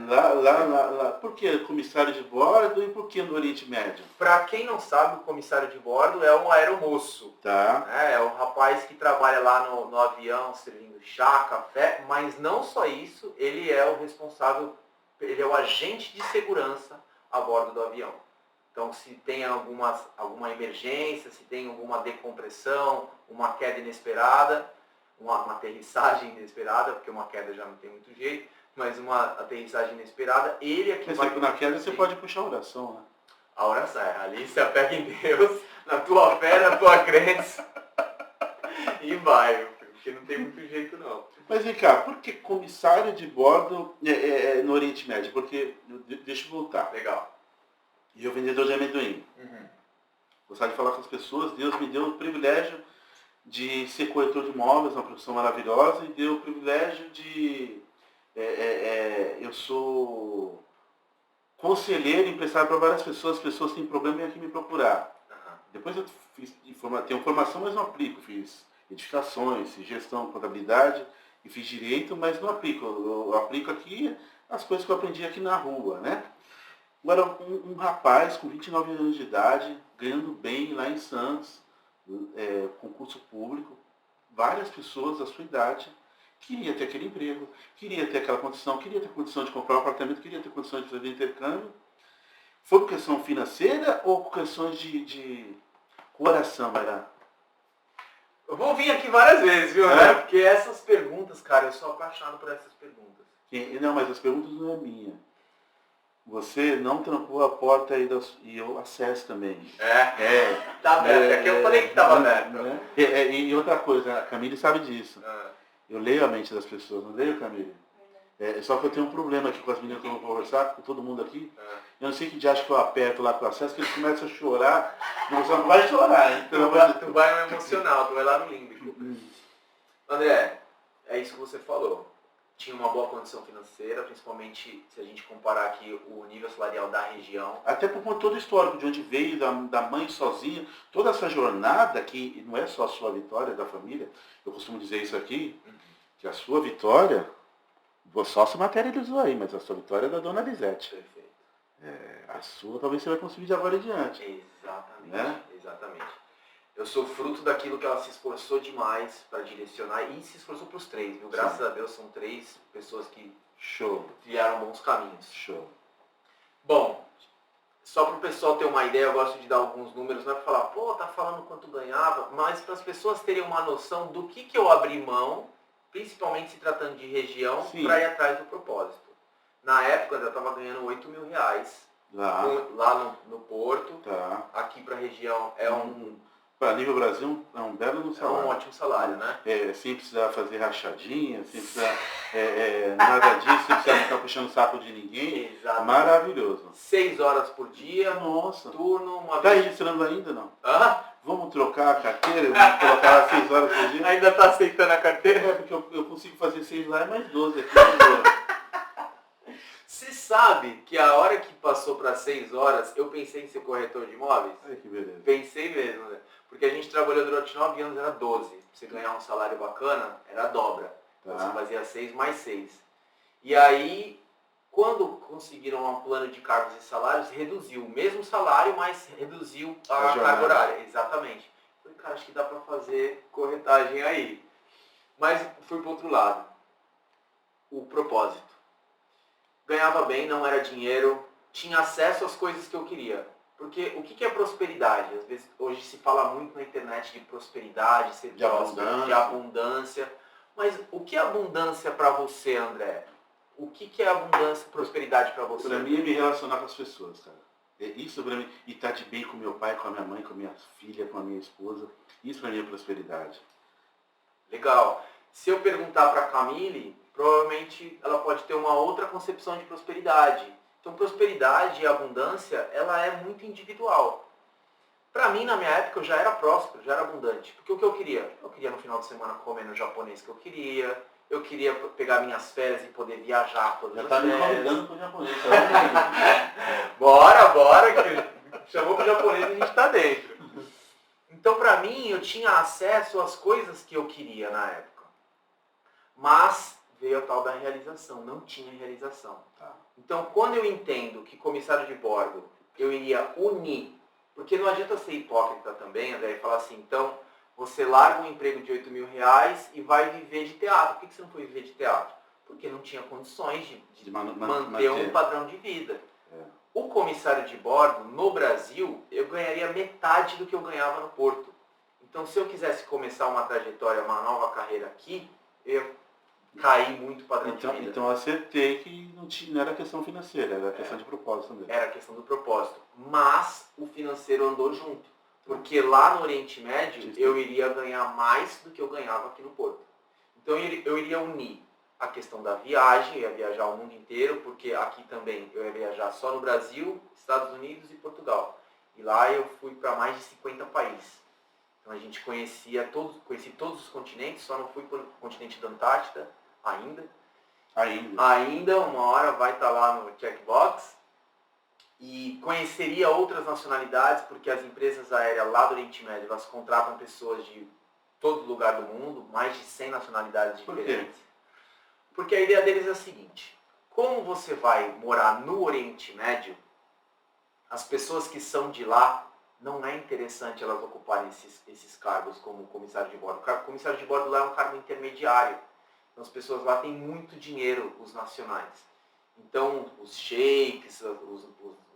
lá. Por que comissário de bordo e por que no Oriente Médio? Para quem não sabe, o comissário de bordo é um aeromoço. Tá. É o rapaz que trabalha lá no avião servindo chá, café, mas não só isso, ele é o responsável, ele é o agente de segurança a bordo do avião. Então, se tem alguma emergência, se tem alguma decompressão, uma queda inesperada, uma aterrissagem inesperada, porque uma queda já não tem muito jeito, mas uma aterrissagem inesperada, ele é que vai... Na queda você pode puxar a oração, né? A oração, ali se apega em Deus, na tua fé, na tua crença, e vai, porque não tem muito jeito não. Mas vem cá, por que comissário de bordo no Oriente Médio? Porque, deixa eu voltar. Legal. E eu vendedor de amendoim. Gostava de falar com as pessoas, Deus me deu o privilégio de ser corretor de imóveis, uma profissão maravilhosa, e deu o privilégio de... eu sou conselheiro, empresário para várias pessoas, as pessoas têm problema e vêm aqui me procurar. Depois eu tenho formação, mas não aplico. Fiz edificações, fiz gestão, contabilidade e fiz direito, mas não aplico. Eu aplico aqui as coisas que eu aprendi aqui na rua, né? Agora, um rapaz com 29 anos de idade, ganhando bem lá em Santos, concurso público, várias pessoas da sua idade, queria ter aquele emprego, queria ter aquela condição, queria ter condição de comprar um apartamento, queria ter condição de fazer intercâmbio. Foi por questão financeira ou por questões de coração, era? Eu vou vir aqui várias vezes, viu, André? Porque essas perguntas, cara, eu sou apaixonado por essas perguntas. Não, mas as perguntas não é minha. Você não trancou a porta aí e o acesso também. Tá aberto. Aqui eu falei que estava aberto. Né? E outra coisa, a Camille sabe disso. Eu leio a mente das pessoas, não leio, Camille? Só que eu tenho um problema aqui com as meninas que eu vou conversar, com todo mundo aqui. Eu não sei que dia que eu aperto lá com o acesso, que eles começam a chorar. Não, você não vai chorar, então. Tu vai no emocional, tu vai lá no límbico. André, é isso que você falou. Tinha uma boa condição financeira, principalmente se a gente comparar aqui o nível salarial da região. Até por conta todo o histórico de onde veio, da mãe sozinha, toda essa jornada que não é só a sua vitória da família, eu costumo dizer isso aqui, que a sua vitória, só se materializou aí, mas a sua vitória é da dona Lisete. Perfeito. A sua talvez você vai conseguir de agora em diante. Exatamente, né? Exatamente. Eu sou fruto daquilo que ela se esforçou demais para direcionar e se esforçou para os 3, viu? Graças a Deus são 3 pessoas que criaram bons caminhos. Show. Bom, só para o pessoal ter uma ideia, eu gosto de dar alguns números, não é para falar, pô, tá falando quanto ganhava, mas para as pessoas terem uma noção do que eu abri mão, principalmente se tratando de região, para ir atrás do propósito. Na época eu estava ganhando R$8.000 lá no Porto. Tá. Aqui para a região é para nível Brasil é um belo salário. É um ótimo salário, né? Sem precisar fazer rachadinha, sem precisar nada disso, sem precisar ficar puxando o saco de ninguém. Exatamente. Maravilhoso. 6 horas por dia. Nossa. Turno, uma Tá vez. registrando ainda não? Hã? Vamos trocar a carteira? Vamos colocar 6 horas por dia? Ainda tá aceitando a carteira? Porque eu consigo fazer 6 lá e mais 12 aqui. Você sabe que a hora que passou para 6 horas, eu pensei em ser corretor de imóveis? Ai, que beleza. Pensei mesmo, né? Porque a gente trabalhou durante 9 anos, era 12. Pra você ganhar um salário bacana, era a dobra. Então você fazia 6 mais 6. E aí, quando conseguiram um plano de cargos e salários, reduziu o mesmo salário, mas reduziu a carga horária. Exatamente. Falei, cara, acho que dá para fazer corretagem aí. Mas fui pro outro lado. O propósito. Ganhava bem, não era dinheiro, tinha acesso às coisas que eu queria. Porque o que é prosperidade? Às vezes hoje se fala muito na internet de prosperidade, ser próspero, de abundância. Mas o que é abundância para você, André? O que é abundância e prosperidade para você? Para mim é me relacionar com as pessoas, cara. Isso para mim, e estar de bem com meu pai, com a minha mãe, com a minha filha, com a minha esposa. Isso para mim é prosperidade. Legal. Se eu perguntar para a Camille, provavelmente ela pode ter uma outra concepção de prosperidade. Então, prosperidade e abundância, ela é muito individual. Para mim, na minha época, eu já era próspero, já era abundante. Porque o que eu queria? Eu queria no final de semana comer no japonês que eu queria pegar minhas férias e poder viajar todas as férias. Já tá me convidando pro japonês. Bora, que chamou pro japonês e a gente tá dentro. Então, para mim, eu tinha acesso às coisas que eu queria na época. Mas veio a tal da realização, não tinha realização. Então, quando eu entendo que comissário de bordo, eu iria unir, porque não adianta ser hipócrita também, André, e falar assim, então, você larga um emprego de R$8.000 e vai viver de teatro. Por que você não foi viver de teatro? Porque não tinha condições de manter um padrão de vida. O comissário de bordo, no Brasil, eu ganharia metade do que eu ganhava no Porto. Então, se eu quisesse começar uma trajetória, uma nova carreira aqui, eu caí muito padrão de vida. Então eu acertei que não era questão financeira, era questão de propósito também. Era questão do propósito. Mas o financeiro andou junto. Porque lá no Oriente Médio, eu iria ganhar mais do que eu ganhava aqui no Porto. Então eu iria unir a questão da viagem, eu ia viajar o mundo inteiro, porque aqui também eu ia viajar só no Brasil, Estados Unidos e Portugal. E lá eu fui para mais de 50 países. Então a gente conheci todos os continentes, só não fui para o continente da Antártida ainda, uma hora vai estar lá no checkbox. E conheceria outras nacionalidades, porque as empresas aéreas lá do Oriente Médio, elas contratam pessoas de todo lugar do mundo, mais de 100 nacionalidades diferentes. Por quê? Porque a ideia deles é a seguinte, como você vai morar no Oriente Médio, as pessoas que são de lá, não é interessante elas ocuparem esses cargos como comissário de bordo. O comissário de bordo lá é um cargo intermediário. Então as pessoas lá têm muito dinheiro, os nacionais. Então os sheiks, os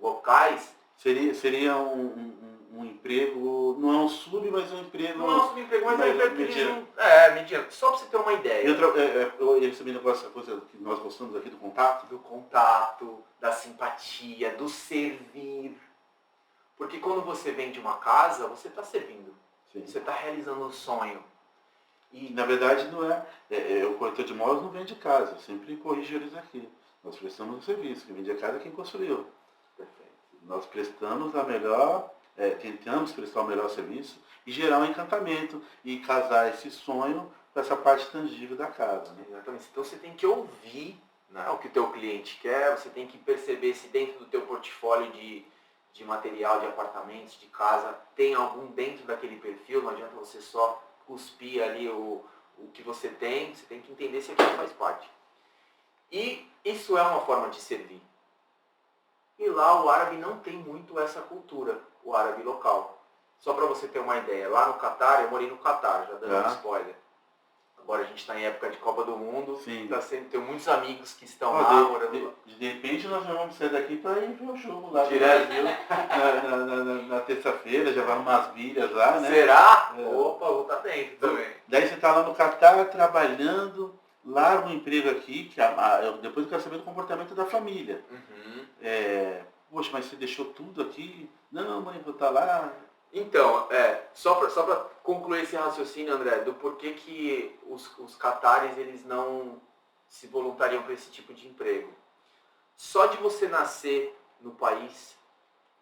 locais... Seria um emprego, não é um sub, mas é um emprego... Não é um subemprego, mas é um emprego que mediano. Mediano. Só para você ter uma ideia. Eu recebi essa coisa que nós gostamos aqui do contato. Do contato, da simpatia, do servir. Porque quando você vende uma casa, você está servindo. Sim. Você está realizando um sonho. E, na verdade, não o corretor de imóveis não vende casa. Eu sempre corrijo eles aqui. Nós prestamos um serviço. Quem vende a casa é quem construiu. Perfeito. Nós prestamos a melhor, tentamos prestar o melhor serviço e gerar um encantamento e casar esse sonho com essa parte tangível da casa. Né? Exatamente. Então você tem que ouvir, né, o que o teu cliente quer, você tem que perceber se dentro do teu portfólio de material, de apartamentos, de casa, tem algum dentro daquele perfil. Não adianta você só cuspir ali o que você tem que entender se aquilo faz parte. E isso é uma forma de servir. E lá o árabe não tem muito essa cultura, o árabe local. Só para você ter uma ideia, lá no Catar, eu morei no Catar, já dando um spoiler. Agora a gente está em época de Copa do Mundo, tenho muitos amigos que estão lá morando lá. De repente nós vamos sair daqui para ir ver o jogo lá direto, do Brasil na terça-feira, já vai umas bilhas lá, né? Será? Opa, vou estar dentro também. Daí você está lá no Catar trabalhando, larga um emprego aqui, que depois eu quero saber do comportamento da família. Uhum. Poxa, mas você deixou tudo aqui? Não, mãe, vou estar lá. Então, só para concluir esse raciocínio, André, do porquê que os catares eles não se voluntariam para esse tipo de emprego. Só de você nascer no país,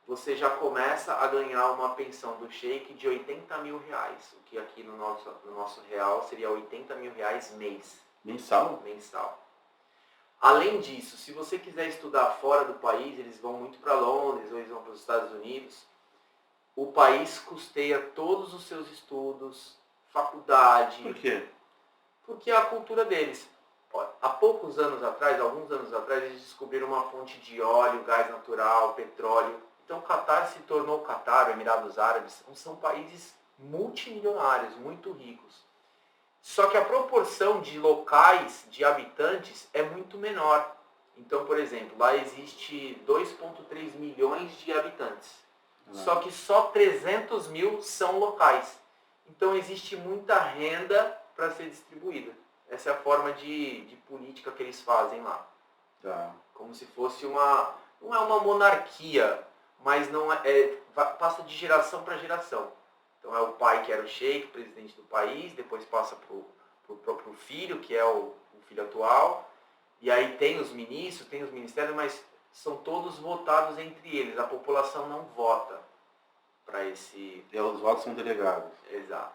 você já começa a ganhar uma pensão do sheik de 80 mil reais, o que aqui no nosso real seria 80 mil reais mês. Mensal? Mensal. Além disso, se você quiser estudar fora do país, eles vão muito para Londres ou eles vão para os Estados Unidos, o país custeia todos os seus estudos, faculdade. Por quê? Porque é a cultura deles. Há alguns anos atrás, eles descobriram uma fonte de óleo, gás natural, petróleo. Então o Catar se tornou o Emirados Árabes, são países multimilionários, muito ricos. Só que a proporção de locais, de habitantes, é muito menor. Então, por exemplo, lá existe 2,3 milhões de habitantes. Só que só 300 mil são locais. Então existe muita renda para ser distribuída. Essa é a forma de política que eles fazem lá. Tá. Como se fosse não é uma monarquia, mas passa de geração para geração. Então é o pai que era o sheik, presidente do país, depois passa para o filho, que é o filho atual. E aí tem os ministros, tem os ministérios, mas são todos votados entre eles. A população não vota para esse... Os votos são delegados. Exato.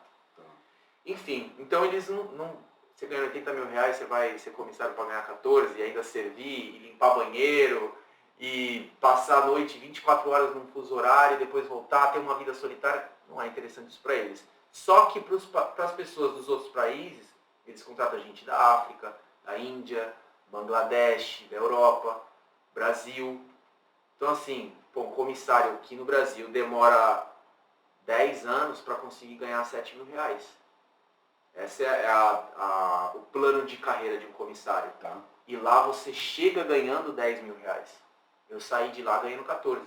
Enfim, então eles não... Você ganha 80 mil reais, você vai ser comissário para ganhar 14 e ainda servir, e limpar banheiro, e passar a noite 24 horas num fuso horário, e depois voltar, ter uma vida solitária. Não é interessante isso para eles. Só que para as pessoas dos outros países, eles contratam gente da África, da Índia, Bangladesh, da Europa, Brasil. Então assim, um comissário aqui no Brasil demora 10 anos para conseguir ganhar 7 mil reais. Esse é o plano de carreira de um comissário. Tá. E lá você chega ganhando 10 mil reais. Eu saí de lá ganhando 14.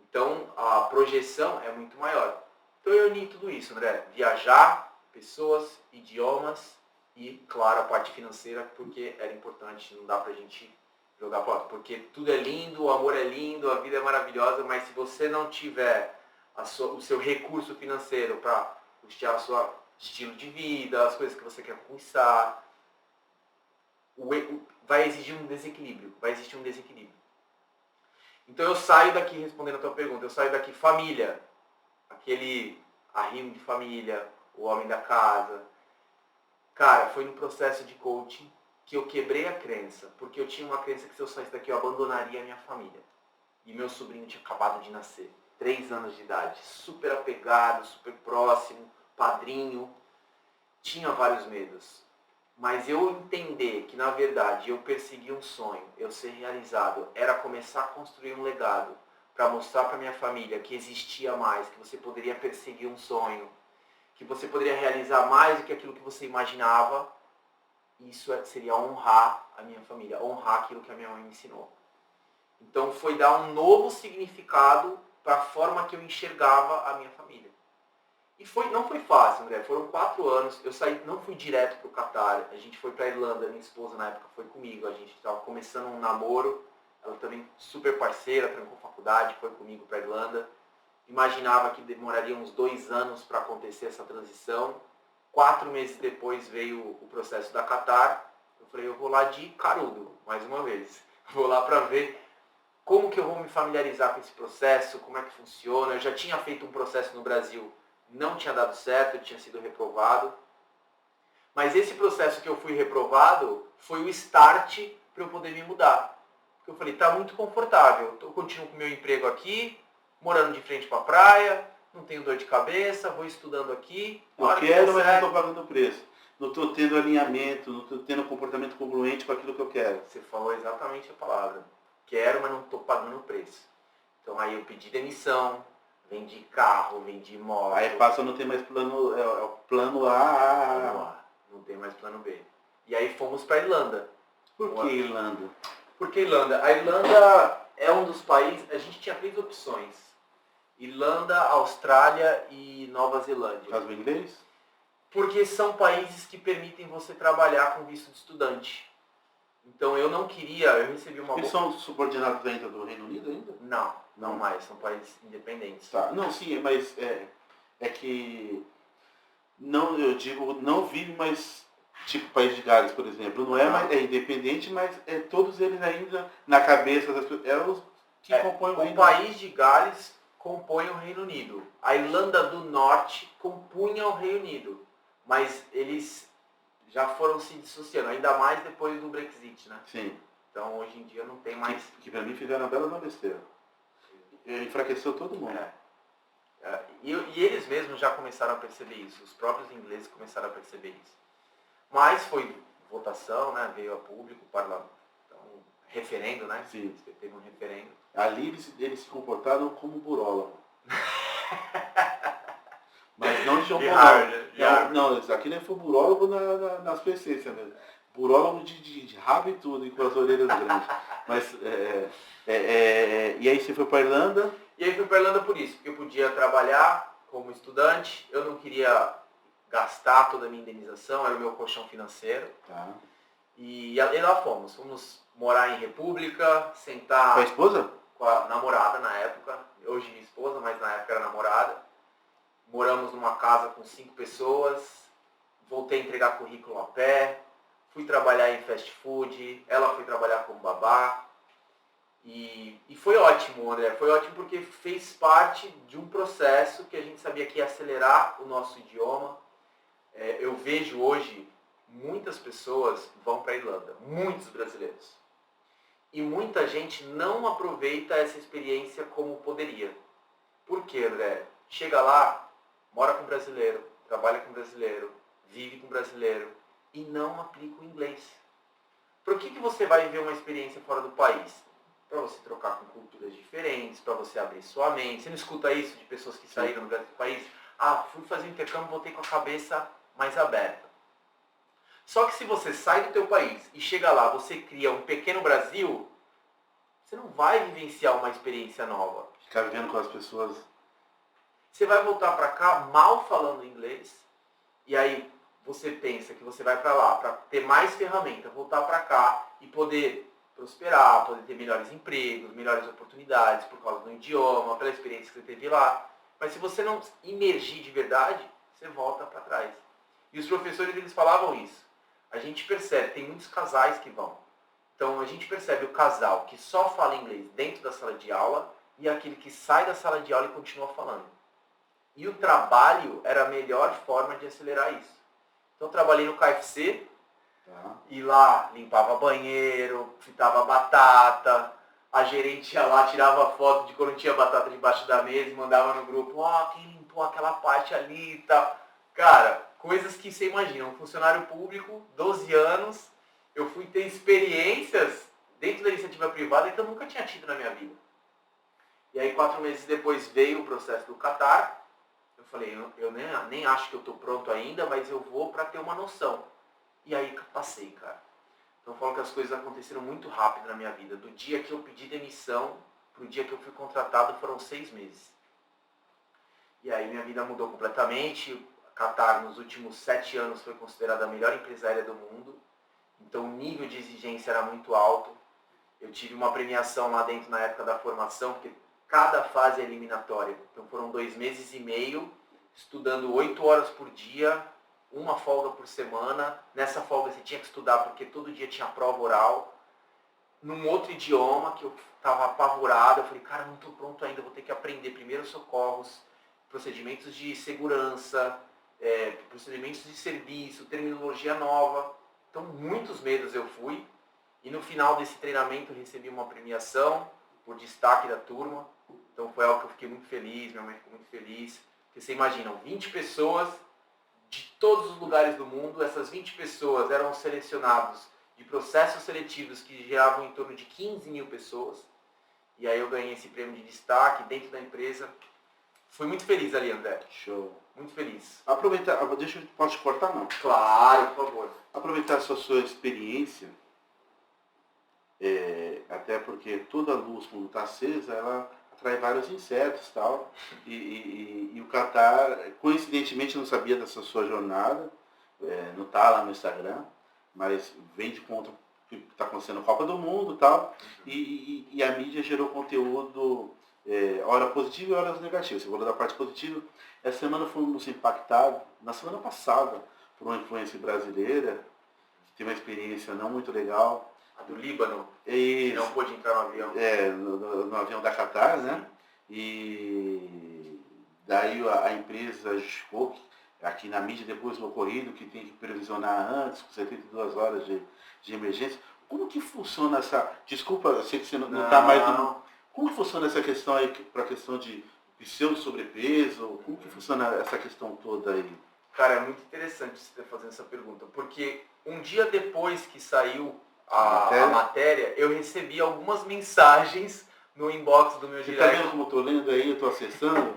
Então a projeção é muito maior. Então eu uni tudo isso, André. Viajar, pessoas, idiomas e, claro, a parte financeira, porque era importante, não dá pra gente jogar para outro. Porque tudo é lindo, o amor é lindo, a vida é maravilhosa, mas se você não tiver o seu recurso financeiro para custear o seu estilo de vida, as coisas que você quer conquistar, vai exigir um desequilíbrio. Vai existir um desequilíbrio. Então eu saio daqui, respondendo a tua pergunta, eu saio daqui família, aquele arrimo de família, o homem da casa. Cara, foi no processo de coaching que eu quebrei a crença, porque eu tinha uma crença que se eu saísse daqui eu abandonaria a minha família. E meu sobrinho tinha acabado de nascer, 3 anos de idade, super apegado, super próximo, padrinho, tinha vários medos. Mas eu entender que, na verdade, eu persegui um sonho, eu ser realizado, era começar a construir um legado para mostrar para minha família que existia mais, que você poderia perseguir um sonho, que você poderia realizar mais do que aquilo que você imaginava, isso seria honrar a minha família, honrar aquilo que a minha mãe me ensinou. Então foi dar um novo significado para a forma que eu enxergava a minha família. E não foi fácil, André. Foram 4 anos. Eu não fui direto para o Catar. A gente foi para a Irlanda. Minha esposa na época foi comigo. A gente estava começando um namoro. ela também super parceira, trancou faculdade, foi comigo para a Irlanda. Imaginava que demoraria uns 2 anos para acontecer essa transição. 4 meses depois veio o processo da Qatar. Eu falei, eu vou lá de carudo, mais uma vez. Vou lá para ver como que eu vou me familiarizar com esse processo, como é que funciona. Eu já tinha feito um processo no Brasil, não tinha dado certo, eu tinha sido reprovado. Mas esse processo que eu fui reprovado foi o start para eu poder me mudar. Porque eu falei, tá muito confortável, eu continuo com o meu emprego aqui, morando de frente para a praia, não tenho dor de cabeça, vou estudando aqui. Eu quero, mas não estou pagando o preço. Não estou tendo alinhamento, não estou tendo um comportamento congruente com aquilo que eu quero. Você falou exatamente a palavra. Quero, mas não estou pagando o preço. Então aí eu pedi demissão, vendi carro, vendi moto. Aí passa a não ter mais plano, é o plano A. Plano A. Não tem mais plano B. E aí fomos para a Irlanda. Por que Irlanda? Porque Irlanda? A Irlanda é um dos países... A gente tinha 3 opções. Irlanda, Austrália e Nova Zelândia. Faz o inglês? Porque são países que permitem você trabalhar com visto de estudante. Então eu não queria... Eu recebi uma... Eles são subordinados dentro do Reino Unido ainda? Não mais. São países independentes. Tá. Não, sim, mas é que... Não, eu digo, não vive mais, tipo País de Gales, por exemplo. Não é mais, é independente, mas todos eles ainda na cabeça das pessoas. É os que compõem o Reino Unido. O País de Gales compõe o Reino Unido. A Irlanda do Norte compunha o Reino Unido. Mas eles já foram se dissociando, ainda mais depois do Brexit, né? Sim. Então hoje em dia não tem mais... Que pra mim fizeram uma bela uma besteira. Enfraqueceu todo mundo. E eles mesmos já começaram a perceber isso, os próprios ingleses começaram a perceber isso. Mas foi votação, né? Veio a público, parlamento, então, referendo, né? Sim. Teve um referendo. Ali eles se comportaram como burólogo. Mas não de João Paulo. Não, aqui nem foi burólogo nas essências mesmo. Burólogo de rabo e tudo, e com as orelhas grandes. Mas, e aí você foi para a Irlanda? E aí fui para a Irlanda por isso, porque eu podia trabalhar como estudante, eu não queria gastar toda a minha indenização, era o meu colchão financeiro. Tá. E lá fomos morar em República, sentar... Com a esposa? Com a namorada na época, hoje minha esposa, mas na época era namorada. Moramos numa casa com 5 pessoas, voltei a entregar currículo a pé, fui trabalhar em fast food, ela foi trabalhar como babá. E foi ótimo, André, foi ótimo porque fez parte de um processo que a gente sabia que ia acelerar o nosso idioma. Eu vejo hoje muitas pessoas vão para a Irlanda, muitos brasileiros. E muita gente não aproveita essa experiência como poderia. Por quê, André? Chega lá, mora com brasileiro, trabalha com brasileiro, vive com brasileiro e não aplica o inglês. Por que você vai viver uma experiência fora do país? Para você trocar com culturas diferentes, para você abrir sua mente. Você não escuta isso de pessoas que saíram do país? Fui fazer um intercâmbio, voltei com a cabeça mais aberta. Só que se você sai do teu país e chega lá, você cria um pequeno Brasil, você não vai vivenciar uma experiência nova. Ficar vivendo com as pessoas. Você vai voltar para cá mal falando inglês, e aí você pensa que você vai para lá para ter mais ferramenta, voltar para cá e poder prosperar, poder ter melhores empregos, melhores oportunidades por causa do idioma, pela experiência que você teve lá. Mas se você não imergir de verdade, você volta para trás. E os professores, eles falavam isso. A gente percebe, tem muitos casais que vão. Então a gente percebe o casal que só fala inglês dentro da sala de aula e aquele que sai da sala de aula e continua falando. E o trabalho era a melhor forma de acelerar isso. Então eu trabalhei no KFC, e lá limpava banheiro, fritava batata, a gerente ia lá, tirava foto de quando tinha batata debaixo da mesa e mandava no grupo, quem limpou aquela parte ali e tal. Cara, coisas que você imagina, um funcionário público, 12 anos, eu fui ter experiências dentro da iniciativa privada que eu nunca tinha tido na minha vida. E aí 4 meses depois veio o processo do Qatar, eu falei, eu nem acho que eu estou pronto ainda, mas eu vou para ter uma noção. E aí passei, cara. Então eu falo que as coisas aconteceram muito rápido na minha vida. Do dia que eu pedi demissão pro dia que eu fui contratado foram 6 meses. E aí minha vida mudou completamente. A Qatar nos últimos 7 anos foi considerada a melhor empresa aérea do mundo. Então o nível de exigência era muito alto. Eu tive uma premiação lá dentro na época da formação, porque cada fase é eliminatória. Então foram 2 meses e meio, estudando 8 horas por dia, uma folga por semana. Nessa folga você tinha que estudar porque todo dia tinha prova oral. Num outro idioma que eu estava apavorado, eu falei, cara, não estou pronto ainda, vou ter que aprender primeiros socorros, procedimentos de segurança, procedimentos de serviço, terminologia nova. Então muitos medos eu fui. E no final desse treinamento eu recebi uma premiação por destaque da turma. Então foi algo que eu fiquei muito feliz, minha mãe ficou muito feliz. Porque você imagina, 20 pessoas de todos os lugares do mundo, essas 20 pessoas eram selecionadas de processos seletivos que geravam em torno de 15 mil pessoas. E aí eu ganhei esse prêmio de destaque dentro da empresa. Fui muito feliz ali, André. Show. Muito feliz. Aproveitar, posso te cortar não? Claro, por favor. Aproveitar essa sua experiência, até porque toda luz, quando está acesa, ela atrai vários insetos e tal. E o Catar, coincidentemente, eu não sabia dessa sua jornada, não está lá no Instagram, mas vem de conta que está acontecendo a Copa do Mundo e tal, e a mídia gerou conteúdo, hora positiva e horas negativas. Você falou da parte positiva. Essa semana fomos impactados, na semana passada, por uma influência brasileira, que teve uma experiência não muito legal. A do Líbano, que não pôde entrar no avião. No avião da Qatar, né? E daí a empresa justificou aqui na mídia depois do ocorrido, que tem que previsionar antes, com 72 horas de emergência. Como que funciona essa... Desculpa, eu sei que você não está mais... Como que funciona essa questão aí, para a questão de pseudo sobrepeso? Como que funciona essa questão toda aí? Cara, é muito interessante você estar fazendo essa pergunta, porque um dia depois que saiu a matéria, eu recebi algumas mensagens no inbox do meu direct. Você tá vendo como eu tô lendo aí, eu tô acessando?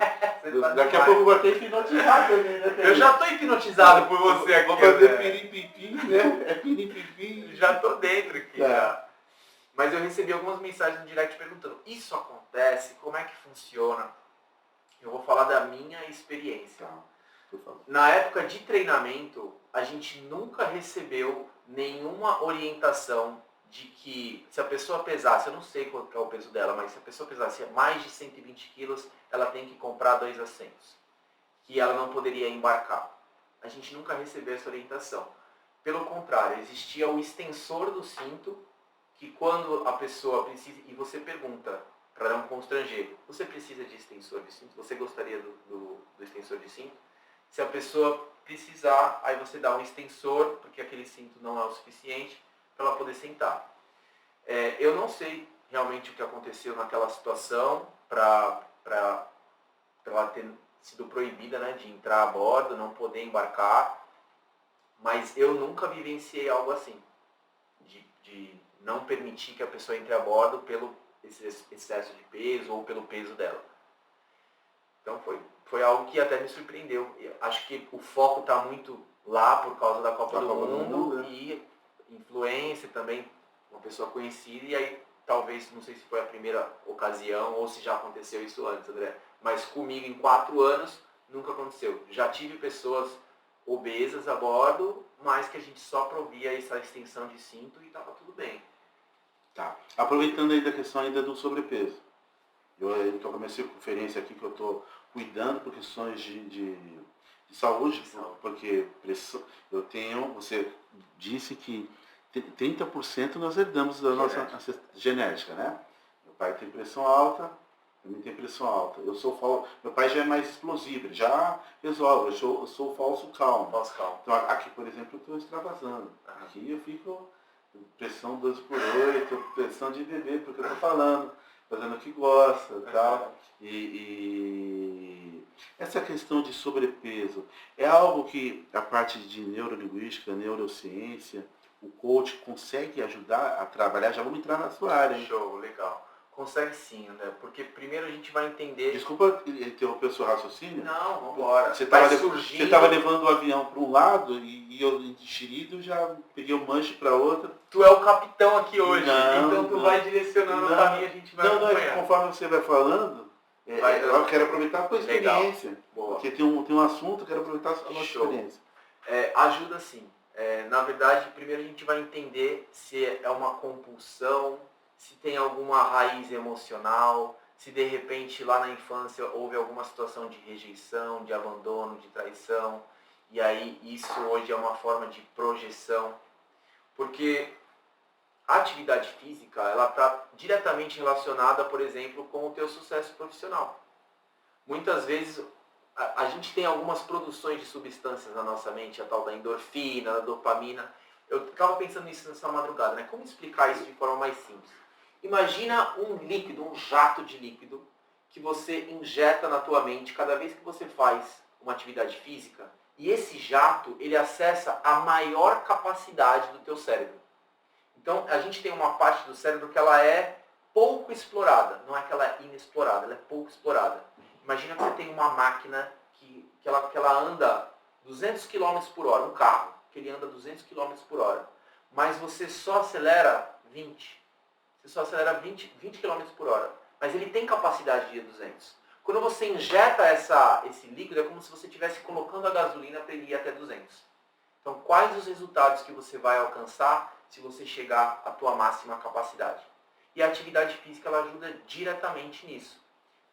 Daqui a pouco eu vou até hipnotizado ali, né? Eu já tô hipnotizado por você aqui. Vou fazer piripipi, né? É piripipi. Já tô dentro aqui, já. Mas eu recebi algumas mensagens no direct perguntando, isso acontece? Como é que funciona? Eu vou falar da minha experiência. Tá, por favor. Na época de treinamento, a gente nunca recebeu nenhuma orientação de que se a pessoa pesasse, eu não sei qual é o peso dela, mas se a pessoa pesasse mais de 120 quilos, ela tem que comprar 2 assentos, que ela não poderia embarcar. A gente nunca recebeu essa orientação. Pelo contrário, existia o extensor do cinto, que quando a pessoa precisa, e você pergunta, para não constranger, você precisa de extensor de cinto? Você gostaria do extensor de cinto? Se a pessoa precisar, aí você dá um extensor, porque aquele cinto não é o suficiente para ela poder sentar. Eu não sei realmente o que aconteceu naquela situação para ela ter sido proibida, né, de entrar a bordo, não poder embarcar, mas eu nunca vivenciei algo assim, de não permitir que a pessoa entre a bordo pelo excesso de peso ou pelo peso dela. Então foi algo que até me surpreendeu. Eu acho que o foco está muito lá por causa da Copa do Mundo, né? E influência também, uma pessoa conhecida, e aí talvez, não sei se foi a primeira ocasião ou se já aconteceu isso antes, André, mas comigo em 4 anos nunca aconteceu. Já tive pessoas obesas a bordo, mas que a gente só provia essa extensão de cinto e estava tudo bem. Tá. Aproveitando aí da questão ainda do sobrepeso. Eu estou com a minha circunferência aqui que eu estou cuidando por questões de saúde, porque você disse que 30% nós herdamos da nossa genética, né? Meu pai tem pressão alta, também tem pressão alta. Meu pai já é mais explosivo, ele já resolve, eu sou falso calmo. Então aqui, por exemplo, eu estou extravasando. Aqui eu fico pressão 12/8, pressão de bebê, porque eu estou falando, fazendo o que gosta e tal. E essa questão de sobrepeso é algo que a parte de neurolinguística, neurociência, o coach consegue ajudar a trabalhar? Já vamos entrar na sua área, hein? Show, legal. Consegue sim, né? Porque primeiro a gente vai entender... Desculpa interromper o seu raciocínio. Não, vamos embora. Você estava levando o avião para um lado e eu, enxerido, já peguei o manche para outro. Tu é o capitão aqui hoje, então tu vai direcionando o caminho e a gente vai acompanhar. Conforme você vai falando, eu quero aproveitar a tua experiência. Boa. Porque tem um assunto, eu quero aproveitar a nossa experiência. Ajuda sim. Na verdade, primeiro a gente vai entender se é uma compulsão, se tem alguma raiz emocional, se de repente lá na infância houve alguma situação de rejeição, de abandono, de traição, e aí isso hoje é uma forma de projeção. Porque a atividade física, ela está diretamente relacionada, por exemplo, com o teu sucesso profissional. Muitas vezes a gente tem algumas produções de substâncias na nossa mente, a tal da endorfina, da dopamina. Eu estava pensando nisso nessa madrugada, né? Como explicar isso de forma mais simples? Imagina um líquido, um jato de líquido, que você injeta na tua mente cada vez que você faz uma atividade física, e esse jato, ele acessa a maior capacidade do teu cérebro. Então, a gente tem uma parte do cérebro que ela é pouco explorada. Não é que ela é inexplorada, ela é pouco explorada. Imagina que você tem uma máquina que ela anda 200 km por hora, um carro, que ele anda 200 km por hora. Mas você só acelera 20. Você só acelera 20 km por hora. Mas ele tem capacidade de ir 200. Quando você injeta esse líquido, é como se você estivesse colocando a gasolina para ele ir até 200. Então, quais os resultados que você vai alcançar se você chegar à tua máxima capacidade? E a atividade física, ela ajuda diretamente nisso.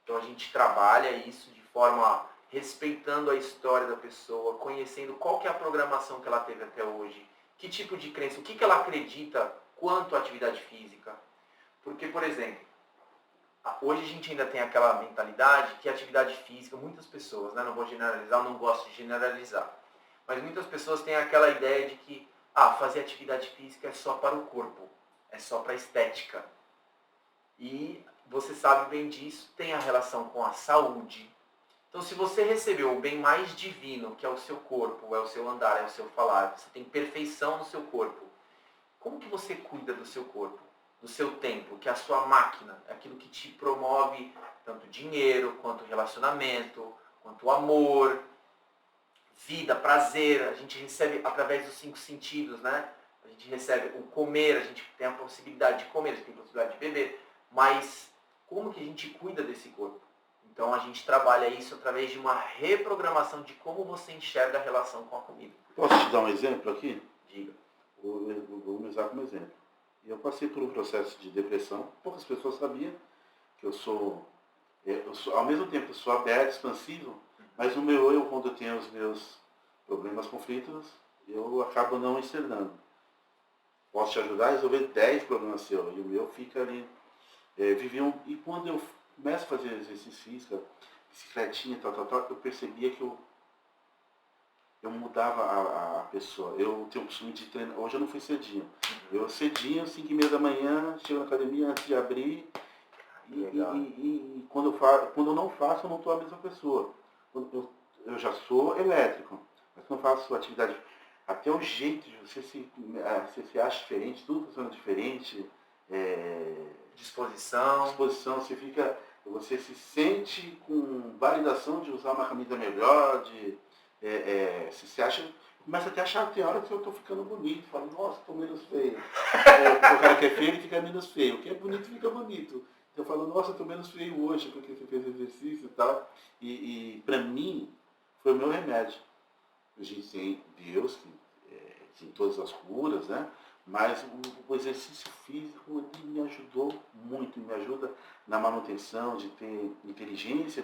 Então, a gente trabalha isso de forma respeitando a história da pessoa, conhecendo qual que é a programação que ela teve até hoje, que tipo de crença, o que ela acredita quanto à atividade física. Porque, por exemplo, hoje a gente ainda tem aquela mentalidade que a atividade física, muitas pessoas, né, não vou generalizar, eu não gosto de generalizar, mas muitas pessoas têm aquela ideia de que fazer atividade física é só para o corpo, é só para a estética. E você sabe bem disso, tem a relação com a saúde. Então, se você recebeu o bem mais divino, que é o seu corpo, é o seu andar, é o seu falar, você tem perfeição no seu corpo, como que você cuida do seu corpo, do seu tempo, que é a sua máquina, é aquilo que te promove tanto dinheiro, quanto relacionamento, quanto amor, vida, prazer. A gente recebe através dos 5 sentidos, né? A gente recebe o comer, a gente tem a possibilidade de comer, a gente tem a possibilidade de beber, mas como que a gente cuida desse corpo? Então a gente trabalha isso através de uma reprogramação de como você enxerga a relação com a comida. Posso te dar um exemplo aqui? Diga. Vou me usar como exemplo. Eu passei por um processo de depressão, poucas pessoas sabiam que eu sou, ao mesmo tempo, eu sou aberto, expansivo, mas no meu eu, quando eu tenho os meus problemas, conflitos, eu acabo não externando. Posso te ajudar a resolver 10 problemas seus, e o meu fica ali. E quando eu começo a fazer exercício físico, bicicletinha, tal, eu percebia que eu mudava a pessoa. Eu tenho o costume de treinar. Hoje eu não fui cedinho. Eu cedinho, 5h30 da manhã, chego na academia antes de abrir. E quando eu não faço, eu não estou a mesma pessoa. Eu já sou elétrico, mas quando eu faço atividade, até o jeito de você se acha diferente, tudo funciona diferente. Disposição, você se sente com validação de usar uma camisa melhor, se acha, começa até a achar, tem hora que eu estou ficando bonito, falo, nossa, estou menos feio. O cara que é feio, ele fica menos feio, o que é bonito, fica bonito. Então eu falo, nossa, eu estou menos feio hoje, porque você fez exercício e tal. E para mim, foi o meu remédio. A gente tem Deus, que tem todas as curas, né? Mas o exercício físico ele me ajudou muito, me ajuda na manutenção, de ter inteligência,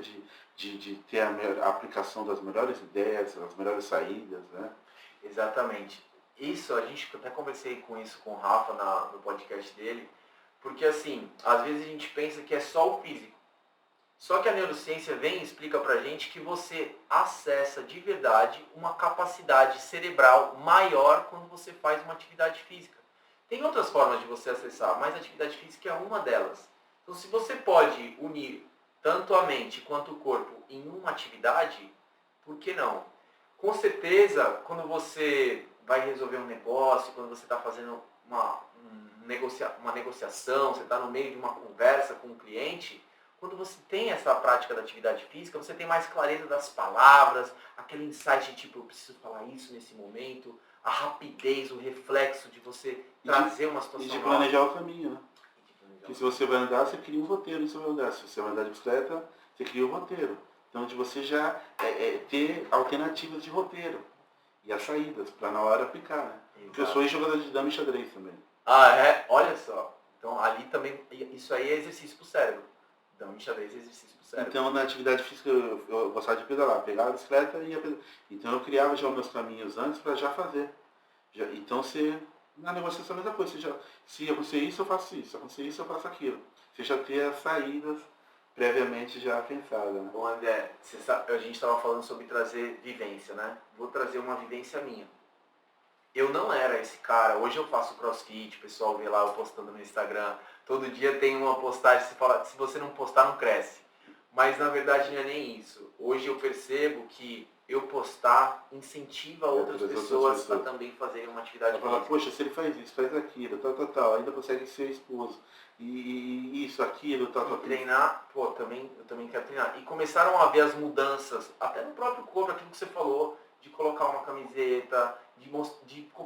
de ter a aplicação das melhores ideias, as melhores saídas, né? Exatamente. Isso, a gente até conversei com isso com o Rafa no podcast dele, porque assim, às vezes a gente pensa que é só o físico. Só que a neurociência vem e explica pra gente que você acessa de verdade uma capacidade cerebral maior quando você faz uma atividade física. Tem outras formas de você acessar, mas a atividade física é uma delas. Então, se você pode unir tanto a mente quanto o corpo em uma atividade, por que não? Com certeza, quando você vai resolver um negócio, quando você está fazendo uma negociação, você está no meio de uma conversa com um cliente, quando você tem essa prática da atividade física, você tem mais clareza das palavras, aquele insight tipo, eu preciso falar isso nesse momento, a rapidez, o reflexo de você trazer uma situação nova. E de planejar o caminho, né? Porque se você vai andar, você cria um roteiro, se você vai andar de bicicleta, você cria um roteiro. Então, de você já ter alternativas de roteiro e as saídas, para na hora aplicar, né? Porque eu sou jogador de dama e xadrez também. Ah, é? Olha só. Então ali também, isso aí é exercício pro cérebro. Dama e xadrez é exercício pro cérebro. Então, na atividade física, eu gostava de pedalar. Pegava a bicicleta e ia pedalar. Então, eu criava já os meus caminhos antes para já fazer. Então, na negociação é a mesma coisa. Se acontecer isso, eu faço isso. Se acontecer isso, eu faço aquilo. Você já ter as saídas previamente já pensadas. Né? Bom, André, a gente estava falando sobre trazer vivência, né? Vou trazer uma vivência minha. Eu não era esse cara. Hoje eu faço crossfit, o pessoal vê lá eu postando no Instagram. Todo dia tem uma postagem que fala, se você não postar, não cresce. Mas na verdade não é nem isso. Hoje eu percebo que eu postar incentiva outras pessoas a também fazerem uma atividade física. Fala, poxa, se ele faz isso, faz aquilo, tal, ainda consegue ser esposo. E isso, aquilo, tal. Treinar, eu também quero treinar. E começaram a ver as mudanças, até no próprio corpo, aquilo que você falou, de colocar uma camiseta, de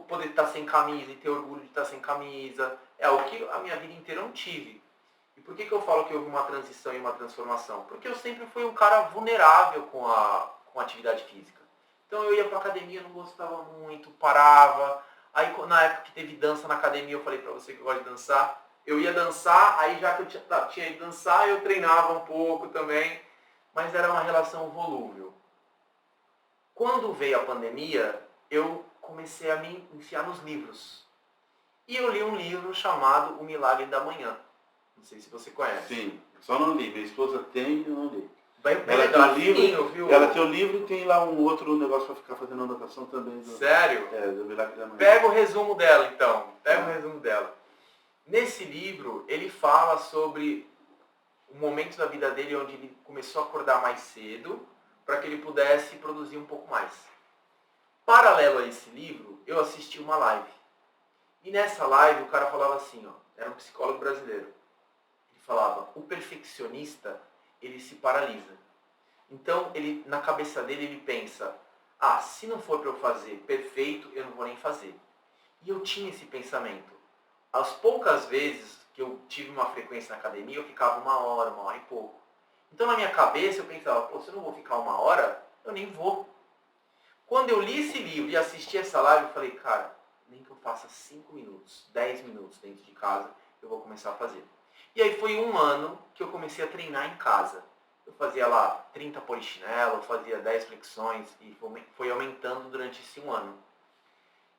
poder estar sem camisa e ter orgulho de estar sem camisa. É o que a minha vida inteira eu não tive. E por que eu falo que houve uma transição e uma transformação? Porque eu sempre fui um cara vulnerável com a atividade física. Então eu ia pra academia, não gostava muito, parava. Aí na época que teve dança na academia, eu falei pra você que eu gosto de dançar. Eu ia dançar, aí já que eu tinha ido dançar, eu treinava um pouco também. Mas era uma relação volúvel. Quando veio a pandemia, eu comecei a me enfiar nos livros. E eu li um livro chamado O Milagre da Manhã. Não sei se você conhece. Sim, só não li. Minha esposa tem e eu não li. Ela tem um livro, viu? Ela tem o livro e tem lá um outro negócio para ficar fazendo anotação também. Sério? Do Milagre da Manhã. Pega o resumo dela, então. Pega o resumo dela. Nesse livro, ele fala sobre um momento da vida dele onde ele começou a acordar mais cedo para que ele pudesse produzir um pouco mais. Paralelo a esse livro, eu assisti uma live. E nessa live o cara falava assim, era um psicólogo brasileiro. Ele falava, o perfeccionista, ele se paralisa. Então, na cabeça dele, ele pensa, se não for para eu fazer perfeito, eu não vou nem fazer. E eu tinha esse pensamento. As poucas vezes que eu tive uma frequência na academia, eu ficava uma hora e pouco. Então, na minha cabeça, eu pensava, se eu não vou ficar uma hora, eu nem vou. Quando eu li esse livro e assisti essa live, eu falei, cara, nem que eu faça 5 minutos, 10 minutos dentro de casa, eu vou começar a fazer. E aí foi um ano que eu comecei a treinar em casa. Eu fazia lá 30 polichinelo, eu fazia 10 flexões e foi aumentando durante esse um ano.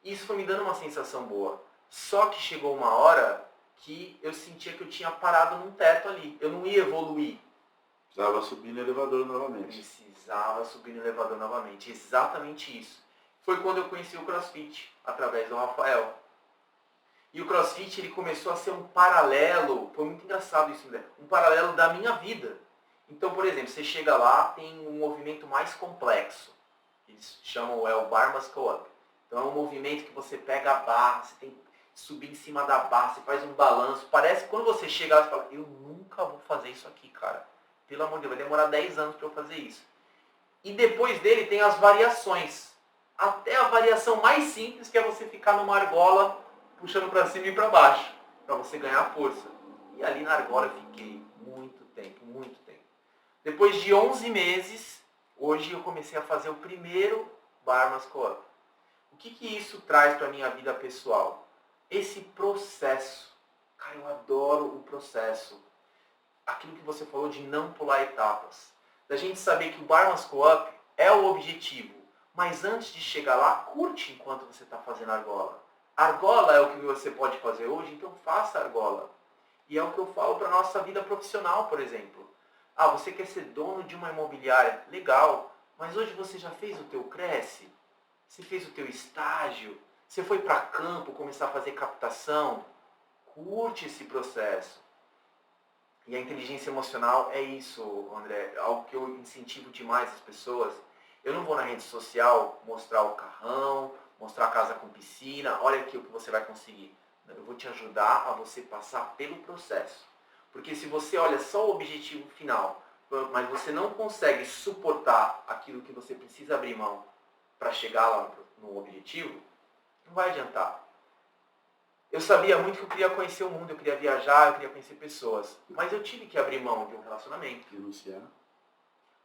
Isso foi me dando uma sensação boa. Só que chegou uma hora que eu sentia que eu tinha parado num teto ali. Eu não ia evoluir. Precisava subir no elevador novamente. Precisava subir no elevador novamente. Exatamente isso. Foi quando eu conheci o CrossFit, através do Rafael. E o CrossFit ele começou a ser um paralelo, foi muito engraçado isso, né? Um paralelo da minha vida. Então, por exemplo, você chega lá, tem um movimento mais complexo. Eles chamam o Bar Muscle Up. Então é um movimento que você pega a barra, você tem que subir em cima da barra, você faz um balanço. Parece que quando você chega lá, você fala, eu nunca vou fazer isso aqui, cara. Pelo amor de Deus, vai demorar 10 anos para eu fazer isso. E depois dele tem as variações. Até a variação mais simples, que é você ficar numa argola, puxando para cima e para baixo, para você ganhar força. E ali na argola eu fiquei muito tempo, muito tempo. Depois de 11 meses, hoje eu comecei a fazer o primeiro Bar Muscle Up. O que isso traz para a minha vida pessoal? Esse processo. Cara, eu adoro o processo. Aquilo que você falou de não pular etapas. Da gente saber que o Bar Muscle Up é o objetivo. Mas antes de chegar lá, curte enquanto você está fazendo a argola. Argola é o que você pode fazer hoje, então faça argola. E é o que eu falo para a nossa vida profissional, por exemplo. Você quer ser dono de uma imobiliária? Legal. Mas hoje você já fez o teu Cresce? Você fez o teu estágio? Você foi para campo começar a fazer captação? Curte esse processo. E a inteligência emocional é isso, André. Algo que eu incentivo demais as pessoas. Eu não vou na rede social mostrar o carrão, mostrar a casa com piscina, olha aqui o que você vai conseguir. Eu vou te ajudar a você passar pelo processo. Porque se você olha só o objetivo final, mas você não consegue suportar aquilo que você precisa abrir mão para chegar lá no objetivo, não vai adiantar. Eu sabia muito que eu queria conhecer o mundo, eu queria viajar, eu queria conhecer pessoas. Mas eu tive que abrir mão de um relacionamento. Renunciar.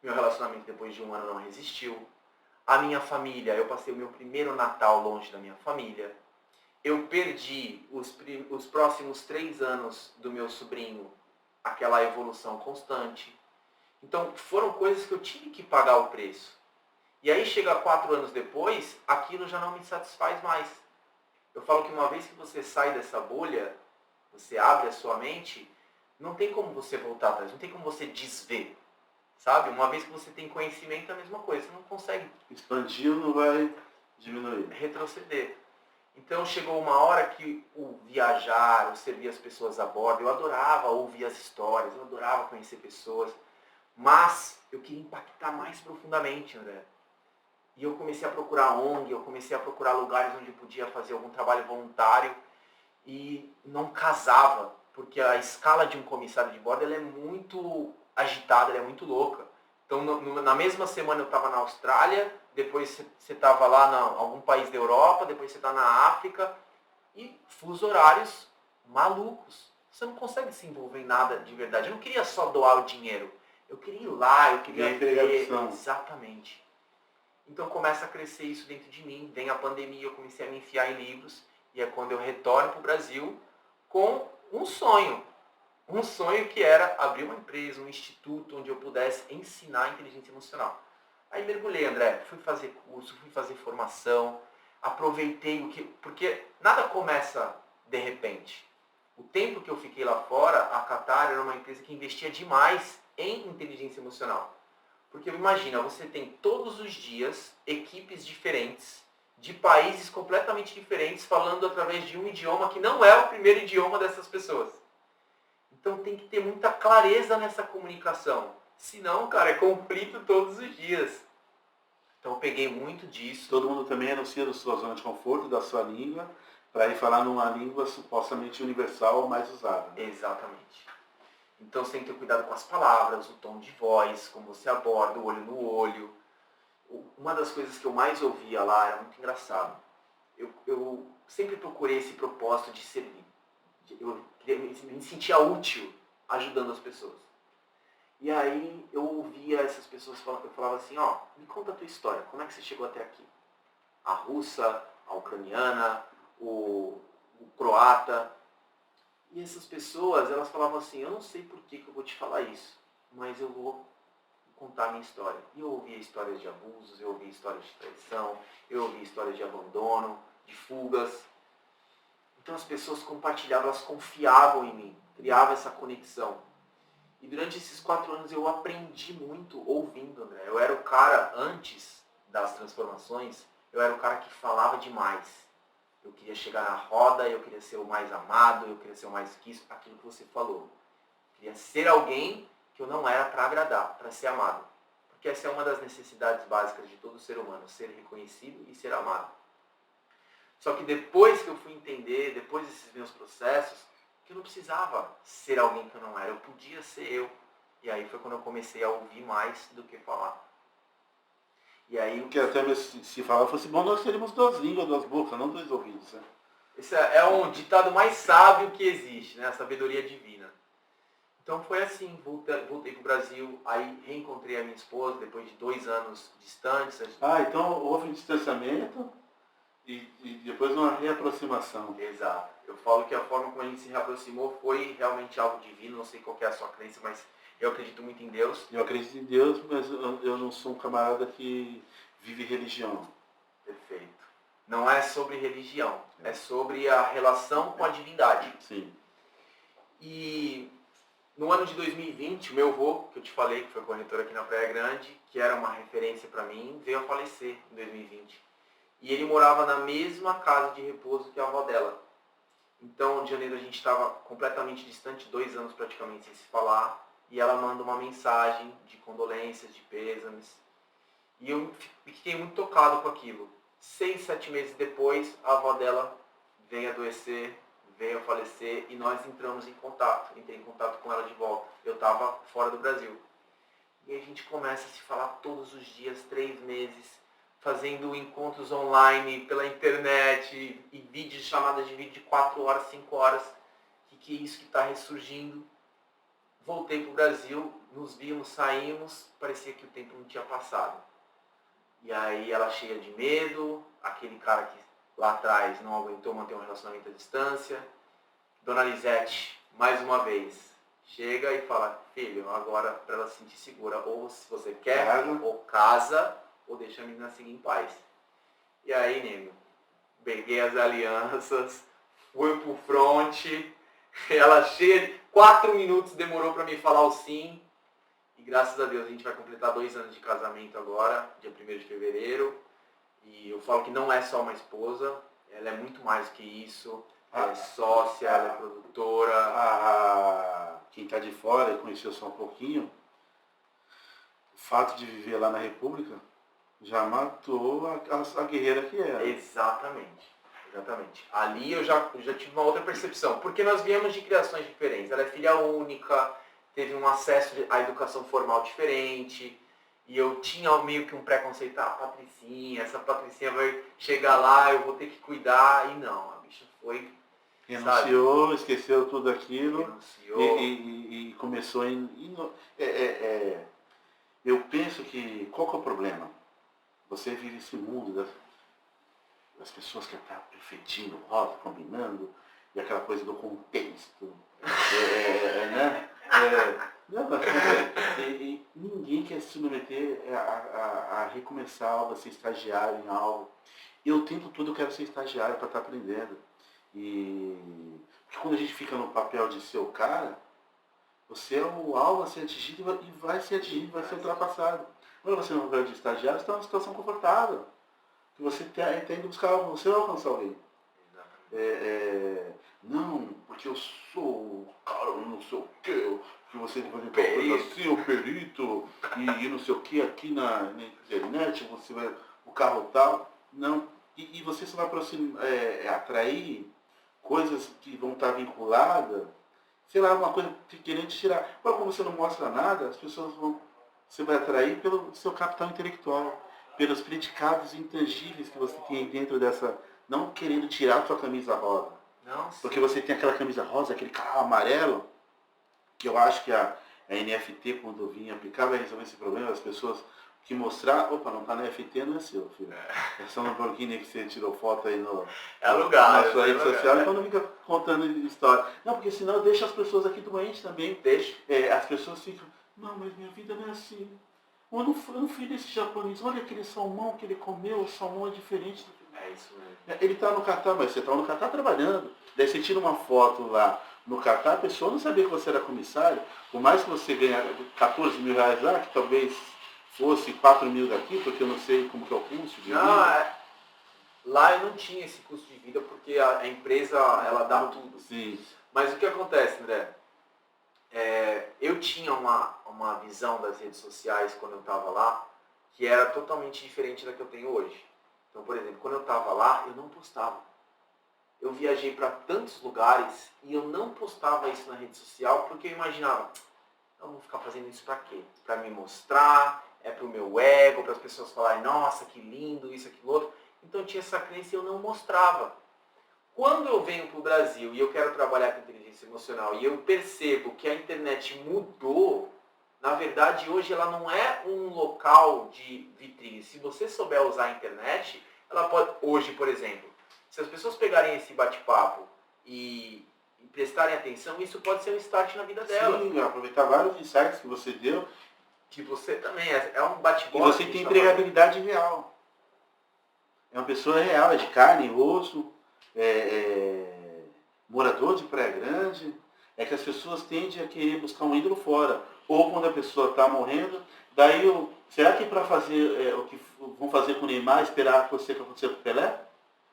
Meu relacionamento depois de um ano não resistiu. A minha família, eu passei o meu primeiro Natal longe da minha família. eu perdi os próximos 3 anos do meu sobrinho, aquela evolução constante. Então, foram coisas que eu tive que pagar o preço. E aí, chega 4 anos depois, aquilo já não me satisfaz mais. Eu falo que uma vez que você sai dessa bolha, você abre a sua mente, não tem como você voltar atrás, não tem como você desver. Sabe? Uma vez que você tem conhecimento, é a mesma coisa. Você não consegue Expandir não vai diminuir. retroceder. Então chegou uma hora que o viajar, o servir as pessoas a bordo, eu adorava ouvir as histórias, eu adorava conhecer pessoas, mas eu queria impactar mais profundamente, André. E eu comecei a procurar ONG, eu comecei a procurar lugares onde eu podia fazer algum trabalho voluntário e não casava, porque a escala de um comissário de bordo ela é muito agitada, ela é muito louca. Então, na mesma semana eu estava na Austrália, depois você estava lá em algum país da Europa, depois você está na África, e fusos horários malucos. Você não consegue se envolver em nada de verdade. Eu não queria só doar o dinheiro, eu queria ir lá, eu queria ver. Exatamente. Então começa a crescer isso dentro de mim, vem a pandemia, eu comecei a me enfiar em livros, e é quando eu retorno para o Brasil com um sonho. Um sonho que era abrir uma empresa, um instituto onde eu pudesse ensinar inteligência emocional. Aí mergulhei, André, fui fazer curso, fui fazer formação, aproveitei o que... Porque nada começa de repente. O tempo que eu fiquei lá fora, a Qatar era uma empresa que investia demais em inteligência emocional. Porque imagina, você tem todos os dias equipes diferentes, de países completamente diferentes, falando através de um idioma que não é o primeiro idioma dessas pessoas. Então tem que ter muita clareza nessa comunicação. Senão, cara, é conflito todos os dias. Então eu peguei muito disso. Todo mundo também renuncia da sua zona de conforto, da sua língua, para ir falar numa língua supostamente universal ou mais usada. Né? Exatamente. Então você tem que ter cuidado com as palavras, o tom de voz, como você aborda, o olho no olho. Uma das coisas que eu mais ouvia lá era muito engraçado. Eu sempre procurei esse propósito de servir. Eu me sentia útil ajudando as pessoas. E aí eu ouvia essas pessoas falando, eu falava assim, ó, me conta a tua história, como é que você chegou até aqui? A russa, a ucraniana, o croata. E essas pessoas, elas falavam assim, eu não sei por que eu vou te falar isso, mas eu vou contar a minha história. E eu ouvia histórias de abusos, eu ouvia histórias de traição, eu ouvia histórias de abandono, de fugas. Então as pessoas compartilhavam, elas confiavam em mim, criavam essa conexão. E durante esses 4 anos eu aprendi muito ouvindo, André. Eu era o cara, antes das transformações, eu era o cara que falava demais. Eu queria chegar na roda, eu queria ser o mais amado, eu queria ser o mais quisto, aquilo que você falou. Eu queria ser alguém que eu não era para agradar, para ser amado. Porque essa é uma das necessidades básicas de todo ser humano, ser reconhecido e ser amado. Só que depois que eu fui entender, depois desses meus processos, que eu não precisava ser alguém que eu não era, eu podia ser eu. E aí foi quando eu comecei a ouvir mais do que falar. E aí... Porque até mesmo se falar fosse bom, nós teríamos 2 línguas, 2 bocas, não 2 ouvidos. Né? Esse é um ditado mais sábio que existe, né? A sabedoria divina. Então foi assim, voltei para o Brasil, aí reencontrei a minha esposa depois de 2 anos distantes. Então houve um distanciamento e depois uma reaproximação. Exato. Eu falo que a forma como a gente se reaproximou foi realmente algo divino, não sei qual é a sua crença, mas eu acredito muito em Deus. Eu acredito em Deus, mas eu não sou um camarada que vive religião. Perfeito. Não é sobre religião, é sobre a relação com a divindade. Sim. E no ano de 2020, o meu avô, que eu te falei, que foi corretor aqui na Praia Grande, que era uma referência para mim, veio a falecer em 2020. E ele morava na mesma casa de repouso que a avó dela. Então, em janeiro a gente estava completamente distante, 2 anos praticamente sem se falar, e ela manda uma mensagem de condolências, de pêsames. E eu fiquei muito tocado com aquilo. 6, 7 meses depois, a avó dela veio adoecer, veio a falecer, e nós entramos em contato. Entrei em contato com ela de volta. Eu estava fora do Brasil. E a gente começa a se falar todos os dias, 3 meses, fazendo encontros online pela internet, e vídeos, chamadas de vídeo de 4 horas, 5 horas. O que é isso que está ressurgindo? Voltei para o Brasil, nos vimos, saímos, parecia que o tempo não tinha passado. E aí ela cheia de medo, aquele cara que lá atrás não aguentou manter um relacionamento à distância. Dona Lisete, mais uma vez, chega e fala, filho, agora para ela se sentir segura, ou se você quer, ou casa, ou deixa a menina seguir em paz. E aí, nego, peguei as alianças, fui pro front, ela cheia de 4 minutos demorou para me falar o sim. E graças a Deus a gente vai completar 2 anos de casamento agora, dia 1º de fevereiro. E eu falo que não é só uma esposa, ela é muito mais que isso. Ela é sócia, ela é produtora. Quem está de fora e conheceu só um pouquinho, o fato de viver lá na República já matou a guerreira que era. Exatamente. Ali eu já tive uma outra percepção, porque nós viemos de criações diferentes. Ela é filha única, teve um acesso à educação formal diferente, e eu tinha meio que um preconceito, Patricinha, essa Patricinha vai chegar lá, eu vou ter que cuidar, e não, a bicha foi... Renunciou, sabe? Esqueceu tudo aquilo. Renunciou. E começou eu penso que, qual que é o problema? Você vive esse mundo das pessoas que estão perfeitinho, rosa, combinando, e aquela coisa do contexto, né? E ninguém quer se submeter a recomeçar algo, a ser estagiário em algo. Eu tento tudo, eu quero ser estagiário para estar aprendendo. Porque quando a gente fica no papel de ser o cara, você é o alvo a ser atingido e vai ser atingido, vai ser ultrapassado. Quando você não vai de estagiário, você está numa situação confortável. Que você está indo buscar algo, você vai alcançar alguém. Não, porque eu sou o cara, não sei o quê, que você vai fazer coisa assim, o perito, e não sei o que aqui na internet, você vai, o carro tal. Não, e você só vai atrair coisas que vão estar vinculadas, sei lá, uma coisa querendo tirar. Mas como você não mostra nada, as pessoas você vai atrair pelo seu capital intelectual, pelos predicados intangíveis que você tem dentro dessa, não querendo tirar a sua camisa rosa. Não, porque você tem aquela camisa rosa, aquele carro amarelo, que eu acho que a NFT, quando vinha aplicar, vai resolver esse problema, as pessoas que mostrar, opa, não tá na NFT, não é seu, filho. É só no Lamborghini que você tirou foto aí lugar, na sua rede social, então não fica contando história. Não, porque senão deixa as pessoas aqui doentes também. Deixa. As pessoas ficam, não, mas minha vida não é assim. Eu não fui desse japonês, olha aquele salmão que ele comeu, o salmão é diferente. É isso mesmo. Ele tá no Catar, mas você tá no Catar trabalhando. Daí você tira uma foto lá no Catar, a pessoa não sabia que você era comissário, por mais que você ganhe 14 mil reais lá, que talvez fosse 4 mil daqui, porque eu não sei como que é o custo de vida. Lá eu não tinha esse custo de vida, porque a empresa, ela dá tudo. Sim. Mas o que acontece, André? Eu tinha uma visão das redes sociais quando eu estava lá, que era totalmente diferente da que eu tenho hoje. Então, por exemplo, quando eu estava lá, eu não postava. Eu viajei para tantos lugares e eu não postava isso na rede social, porque eu imaginava, eu vou ficar fazendo isso para quê? Para me mostrar, para o meu ego, para as pessoas falarem, nossa, que lindo, isso, aquilo, outro. Então eu tinha essa crença e eu não mostrava. Quando eu venho para o Brasil e eu quero trabalhar com inteligência emocional e eu percebo que a internet mudou, na verdade hoje ela não é um local de vitrine. Se você souber usar a internet, ela pode, hoje por exemplo, se as pessoas pegarem esse bate-papo e prestarem atenção, isso pode ser um start na vida dela. Sim, aproveitar vários insights que você deu. Que você também, é um bate-papo. E você tem empregabilidade real. É uma pessoa real, é de carne, osso, morador de Praia Grande. É que as pessoas tendem a querer buscar um ídolo fora. Ou quando a pessoa está morrendo, daí será que para fazer o que vão fazer com o Neymar, esperar acontecer o que aconteceu com o Pelé?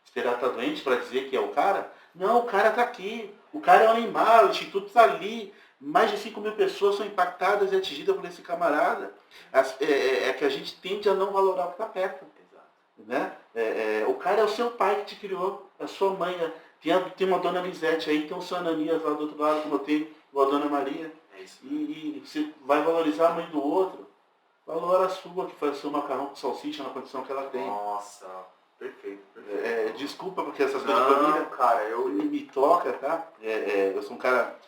Esperar estar doente para dizer que é o cara? Não, o cara está aqui. O cara é o Neymar, o instituto está ali. Mais de 5 mil pessoas são impactadas e atingidas por esse camarada. É que a gente tende a não valorar o que está perto. Né? O cara é o seu pai que te criou, é a sua mãe. Tem uma dona Lisete aí, tem o seu Ananias lá do outro lado, como eu tenho a dona Maria. E você vai valorizar a mãe do outro. Valora a sua, que faz o seu macarrão com salsicha na condição que ela tem. Nossa, perfeito. Desculpa porque essas coisas de família, cara, me toca, tá? Eu sou um cara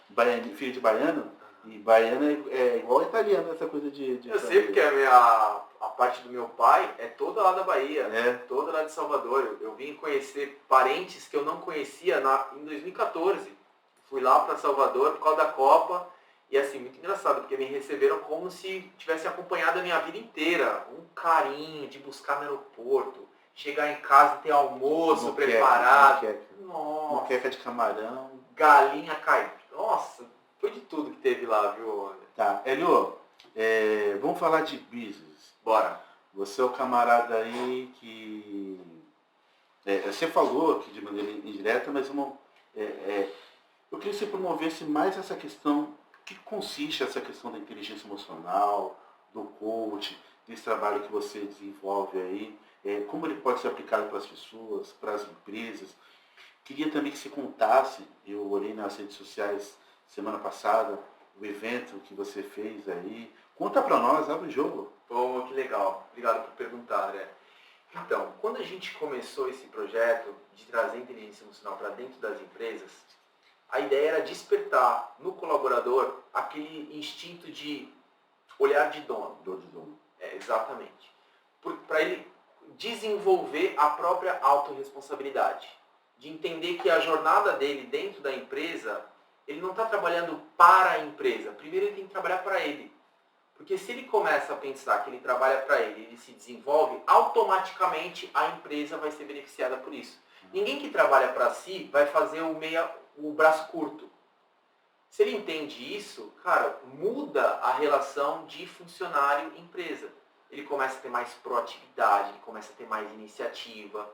filho de baiano, e baiano é igual italiano, essa coisa de eu sei porque a parte do meu pai é toda lá da Bahia, toda lá de Salvador. Eu vim conhecer parentes que eu não conhecia em 2014. Fui lá para Salvador por causa da Copa. E assim, muito engraçado, porque me receberam como se tivessem acompanhado a minha vida inteira. Um carinho de buscar no aeroporto, chegar em casa e ter almoço preparado. Nossa. Moqueca de camarão. Galinha caipira. Nossa, foi de tudo que teve lá, viu, André? Tá, Hélio, vamos falar de business. Bora. Você é o camarada aí que... você falou aqui de maneira indireta, mas eu queria que você promovesse mais essa questão, o que consiste essa questão da inteligência emocional, do coach, desse trabalho que você desenvolve aí, como ele pode ser aplicado para as pessoas, para as empresas. Queria também que você contasse, eu olhei nas redes sociais semana passada, o evento que você fez aí. Conta para nós, abre o jogo. Oh, que legal. Obrigado por perguntar, André. Então, quando a gente começou esse projeto de trazer inteligência emocional para dentro das empresas, a ideia era despertar no colaborador aquele instinto de olhar de dono. Exatamente. Para ele desenvolver a própria autorresponsabilidade. De entender que a jornada dele dentro da empresa, ele não está trabalhando para a empresa. Primeiro ele tem que trabalhar para ele. Porque se ele começa a pensar que ele trabalha para ele, ele se desenvolve, automaticamente a empresa vai ser beneficiada por isso. Ninguém que trabalha para si vai fazer o braço curto. Se ele entende isso, cara, muda a relação de funcionário-empresa. Ele começa a ter mais proatividade, ele começa a ter mais iniciativa,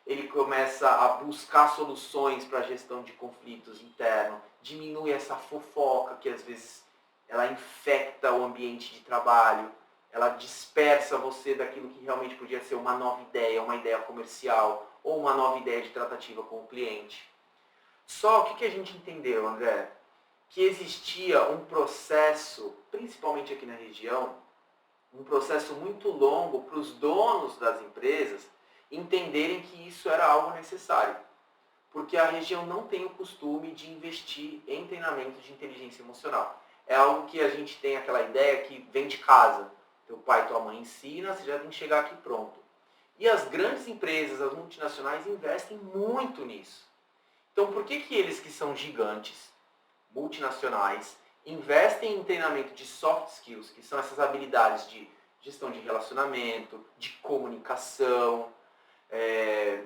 ele começa a buscar soluções para a gestão de conflitos internos, diminui essa fofoca que às vezes ela infecta o ambiente de trabalho, ela dispersa você daquilo que realmente podia ser uma nova ideia, uma ideia comercial ou uma nova ideia de tratativa com o cliente. Só o que a gente entendeu, André? Que existia um processo, principalmente aqui na região, um processo muito longo para os donos das empresas entenderem que isso era algo necessário. Porque a região não tem o costume de investir em treinamento de inteligência emocional. É algo que a gente tem aquela ideia que vem de casa. Teu pai e tua mãe ensina, você já tem que chegar aqui pronto. E as grandes empresas, as multinacionais, investem muito nisso. Então por que eles que são gigantes, multinacionais, investem em treinamento de soft skills, que são essas habilidades de gestão de relacionamento, de comunicação,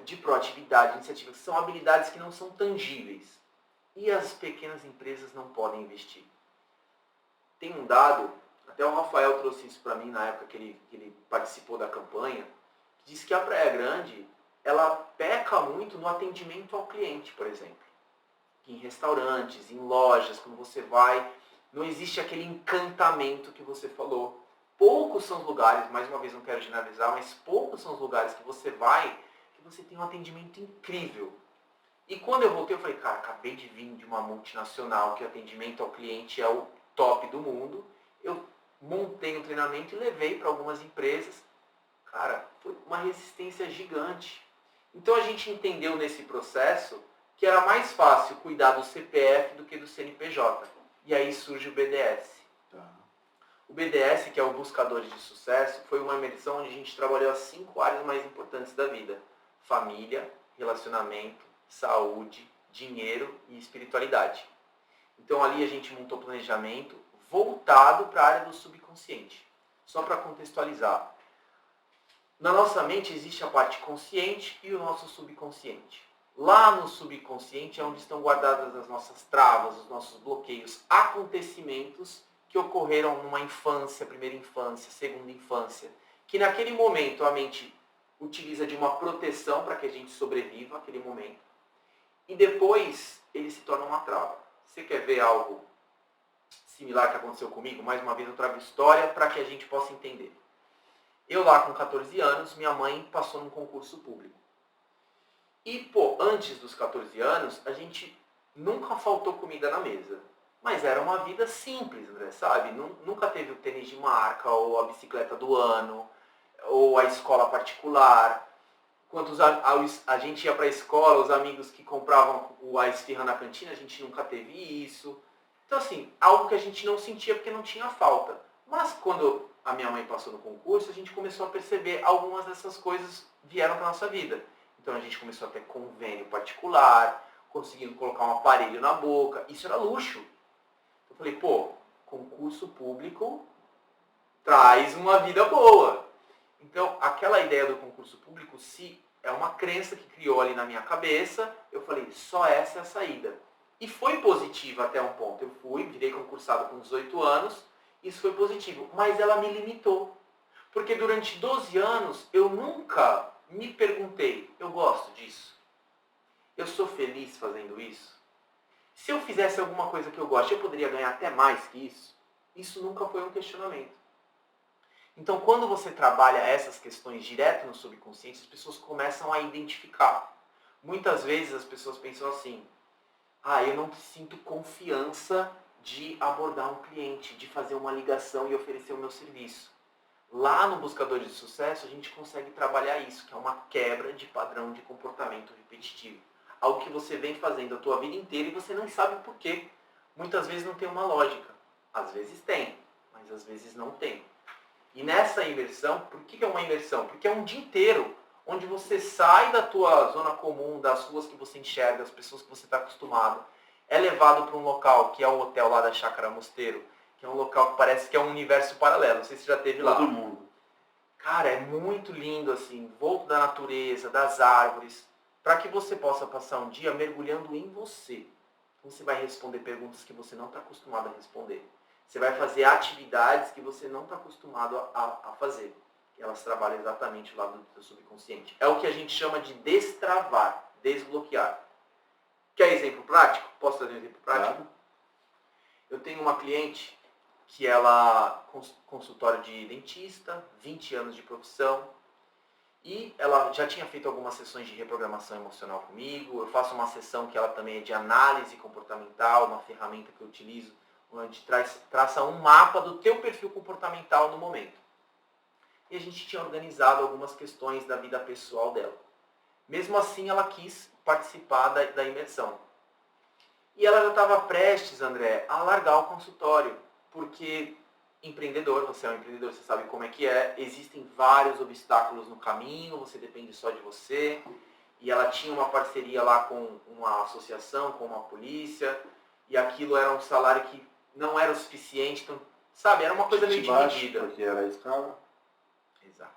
de proatividade, de iniciativa, que são habilidades que não são tangíveis. E as pequenas empresas não podem investir. Tem um dado, até o Rafael trouxe isso para mim na época que ele participou da campanha, que diz que a Praia Grande, ela peca muito no atendimento ao cliente, por exemplo. Em restaurantes, em lojas, quando você vai, não existe aquele encantamento que você falou. Poucos são os lugares, mais uma vez não quero generalizar, mas poucos são os lugares que você vai, que você tem um atendimento incrível. E quando eu voltei, eu falei, cara, acabei de vir de uma multinacional, que o atendimento ao cliente é o top do mundo. Eu montei um treinamento e levei para algumas empresas. Cara, foi uma resistência gigante. Então a gente entendeu nesse processo que era mais fácil cuidar do CPF do que do CNPJ. E aí surge o BDS. O BDS, que é o Buscadores de Sucesso, foi uma imersão onde a gente trabalhou as 5 áreas mais importantes da vida. Família, relacionamento, saúde, dinheiro e espiritualidade. Então ali a gente montou planejamento voltado para a área do subconsciente. Só para contextualizar. Na nossa mente existe a parte consciente e o nosso subconsciente. Lá no subconsciente é onde estão guardadas as nossas travas, os nossos bloqueios, acontecimentos que ocorreram numa infância, primeira infância, segunda infância, que naquele momento a mente utiliza de uma proteção para que a gente sobreviva àquele momento. E depois ele se torna uma trava. Você quer ver algo similar que aconteceu comigo? Mais uma vez eu trago história para que a gente possa entender. Eu lá com 14 anos, minha mãe passou num concurso público. E, antes dos 14 anos, a gente nunca faltou comida na mesa. Mas era uma vida simples, André, sabe? Nunca teve o tênis de marca, ou a bicicleta do ano, ou a escola particular. Quando a gente ia para a escola, os amigos que compravam a esfirra na cantina, a gente nunca teve isso. Então, assim, algo que a gente não sentia porque não tinha falta. Mas quando a minha mãe passou no concurso, a gente começou a perceber algumas dessas coisas vieram para nossa vida. Então a gente começou a ter convênio particular, conseguindo colocar um aparelho na boca. Isso era luxo. Eu falei, pô, concurso público traz uma vida boa. Então, aquela ideia do concurso público, se é uma crença que criou ali na minha cabeça, eu falei, só essa é a saída. E foi positivo até um ponto. Eu virei concursado com 18 anos, isso foi positivo. Mas ela me limitou. Porque durante 12 anos, eu nunca me perguntei, eu gosto disso? Eu sou feliz fazendo isso? Se eu fizesse alguma coisa que eu gosto, eu poderia ganhar até mais que isso? Isso nunca foi um questionamento. Então, quando você trabalha essas questões direto no subconsciente, as pessoas começam a identificar. Muitas vezes as pessoas pensam assim, eu não sinto confiança de abordar um cliente, de fazer uma ligação e oferecer o meu serviço. Lá no Buscador de Sucesso, a gente consegue trabalhar isso, que é uma quebra de padrão de comportamento repetitivo. Algo que você vem fazendo a tua vida inteira e você não sabe por quê. Muitas vezes não tem uma lógica. Às vezes tem, mas às vezes não tem. E nessa imersão, por que é uma imersão? Porque é um dia inteiro, onde você sai da tua zona comum, das ruas que você enxerga, das pessoas que você está acostumado, é levado para um local, que é o hotel lá da Chácara Mosteiro, que é um local que parece que é um universo paralelo, não sei se você já esteve lá. Todo mundo. Cara, é muito lindo assim, volto da natureza, das árvores, para que você possa passar um dia mergulhando em você. Você vai responder perguntas que você não está acostumado a responder. Você vai fazer atividades que você não está acostumado a fazer. Elas trabalham exatamente lá do seu subconsciente. É o que a gente chama de destravar, desbloquear. Quer exemplo prático? Posso dar um exemplo prático? Claro. Eu tenho uma cliente que ela consultório de dentista, 20 anos de profissão, e ela já tinha feito algumas sessões de reprogramação emocional comigo. Eu faço uma sessão que ela também é de análise comportamental, uma ferramenta que eu utilizo, onde traça um mapa do teu perfil comportamental no momento. E a gente tinha organizado algumas questões da vida pessoal dela. Mesmo assim, ela quis participar da imersão. E ela já estava prestes, André, a largar o consultório, porque empreendedor, você é um empreendedor, você sabe como é que é, existem vários obstáculos no caminho, você depende só de você, e ela tinha uma parceria lá com uma associação, com uma polícia, e aquilo era um salário que não era o suficiente, então, sabe, era uma coisa meio dividida. Porque era a escala. Exato.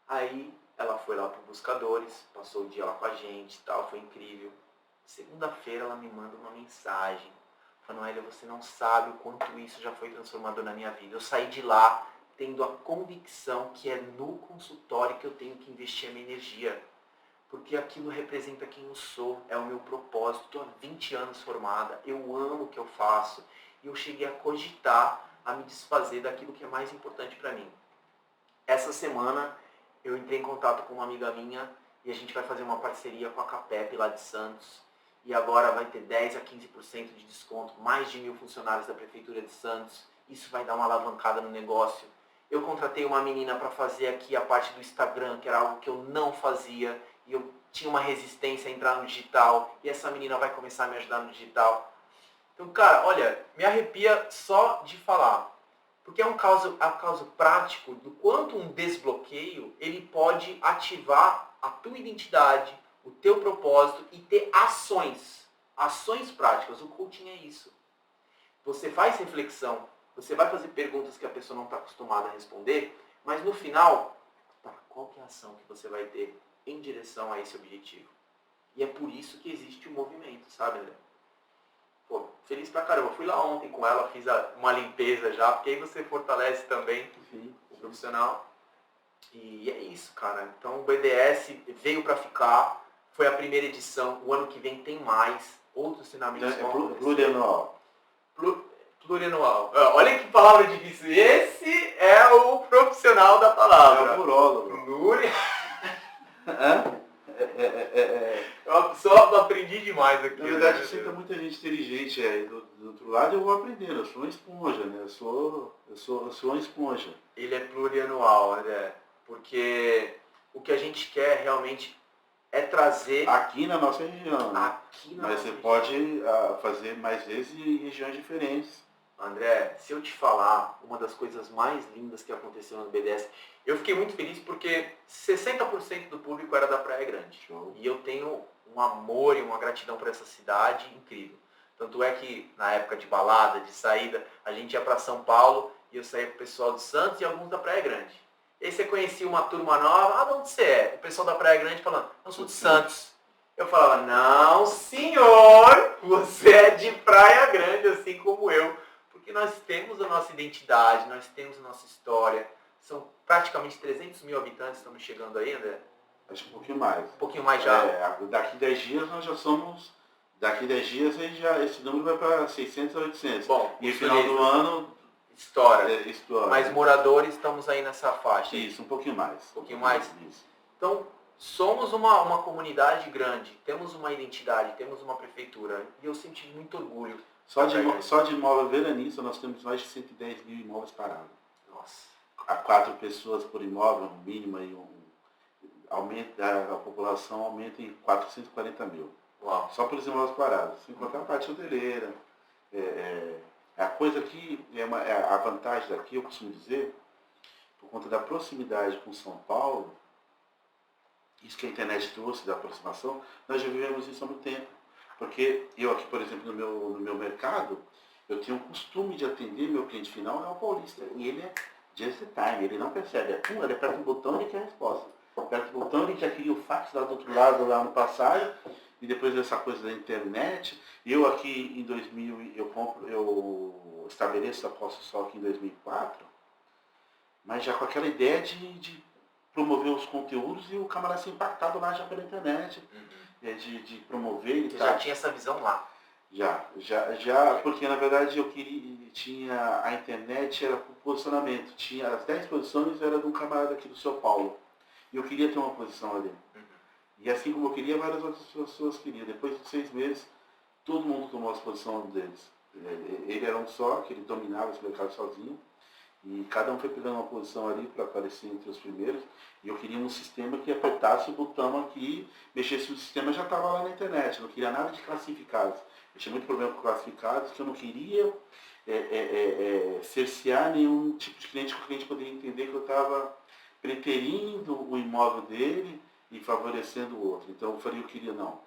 Aí ela foi lá para o Buscadores, passou o dia lá com a gente e tal, foi incrível. Segunda-feira ela me manda uma mensagem. Falando, Noélia, você não sabe o quanto isso já foi transformador na minha vida. Eu saí de lá tendo a convicção que é no consultório que eu tenho que investir a minha energia. Porque aquilo representa quem eu sou, é o meu propósito. Estou há 20 anos formada, eu amo o que eu faço. E eu cheguei a cogitar, a me desfazer daquilo que é mais importante para mim. Essa semana eu entrei em contato com uma amiga minha e a gente vai fazer uma parceria com a Capep lá de Santos. E agora vai ter 10 a 15% de desconto, mais de 1.000 funcionários da Prefeitura de Santos. Isso vai dar uma alavancada no negócio. Eu contratei uma menina para fazer aqui a parte do Instagram, que era algo que eu não fazia. E eu tinha uma resistência a entrar no digital. E essa menina vai começar a me ajudar no digital. Então, cara, olha, me arrepia só de falar. Porque é um caso prático do quanto um desbloqueio ele pode ativar a tua identidade, o teu propósito e ter ações práticas. O coaching é isso. Você faz reflexão, você vai fazer perguntas que a pessoa não está acostumada a responder, mas no final, qual que é a ação que você vai ter em direção a esse objetivo? E é por isso que existe o movimento, sabe, André? Pô, feliz pra caramba. Fui lá ontem com ela, fiz uma limpeza já, porque aí você fortalece também o profissional. E é isso, cara. Então o BDS veio pra ficar. Foi a primeira edição, o ano que vem tem mais, outros treinamentos vão acontecer. Plurianual. Plurianual. Olha que palavra difícil. Esse é o profissional da palavra. É o plurólogo. Eu só aprendi demais aqui. Na verdade, eu sei que muita gente inteligente aí do outro lado, eu vou aprendendo. Eu sou uma esponja, né? Eu sou uma esponja. Ele é plurianual, André, porque o que a gente quer realmente é trazer... Aqui na nossa região, né? Aqui na Mas nossa você região. pode fazer mais vezes em regiões diferentes. André, se eu te falar uma das coisas mais lindas que aconteceu no BDS, eu fiquei muito feliz porque 60% do público era da Praia Grande. Show. E eu tenho um amor e uma gratidão por essa cidade incrível. Tanto é que na época de balada, de saída, a gente ia para São Paulo e eu saía com o pessoal do Santos e alguns da Praia Grande. E aí você conhecia uma turma nova, de onde você é? O pessoal da Praia Grande falando, eu sou de Santos. Eu falava, não senhor, você é de Praia Grande, assim como eu. Porque nós temos a nossa identidade, nós temos a nossa história. São praticamente 300 mil habitantes, estamos chegando aí, André? Acho que um pouquinho mais. Um pouquinho mais já. Daqui 10 dias nós já somos... Daqui 10 dias esse número vai para 600 a 800. Bom, e no final do ano... Estoura. Estoura. Mas moradores estamos aí nessa faixa. Isso, um pouquinho mais. Um pouquinho mais? Isso. Então, somos uma comunidade grande, temos uma identidade, temos uma prefeitura. E eu senti muito orgulho. Só de imóvel veranista nós temos mais de 110 mil imóveis parados. Nossa. A 4 pessoas por imóvel, mínimo, e a população aumenta em 440 mil. Uau. Só pelos imóveis parados. Sem contar a parte hoteleira. A coisa aqui, a vantagem daqui, eu costumo dizer, por conta da proximidade com São Paulo, isso que a internet trouxe da aproximação, nós já vivemos isso há muito tempo. Porque eu aqui, por exemplo, no meu mercado, eu tenho o costume de atender meu cliente final, é o paulista. E ele é just the time, ele não percebe. Ele aperta um botão e quer a resposta. Aperta o botão e já queria o fax lá do outro lado, lá no passado. E depois dessa coisa da internet, eu aqui em 2000, eu estabeleço a Posto Sol aqui em 2004, mas já com aquela ideia de promover os conteúdos e o camarada ser impactado lá já pela internet, de promover e Você tal. já tinha essa visão lá? Já, porque na verdade a internet era por posicionamento, tinha as 10 posições era de um camarada aqui do São Paulo, e eu queria ter uma posição ali. E assim como eu queria, várias outras pessoas queriam. Depois de 6 meses, todo mundo tomou a posição deles. Ele era um só, que ele dominava esse mercado sozinho. E cada um foi pegando uma posição ali para aparecer entre os primeiros. E eu queria um sistema que apertasse o botão aqui, mexesse no sistema, já estava lá na internet. Eu não queria nada de classificados. Eu tinha muito problema com classificados, que eu não queria cercear nenhum tipo de cliente, que o cliente poderia entender que eu estava preterindo o imóvel dele e favorecendo o outro. Então eu queria não.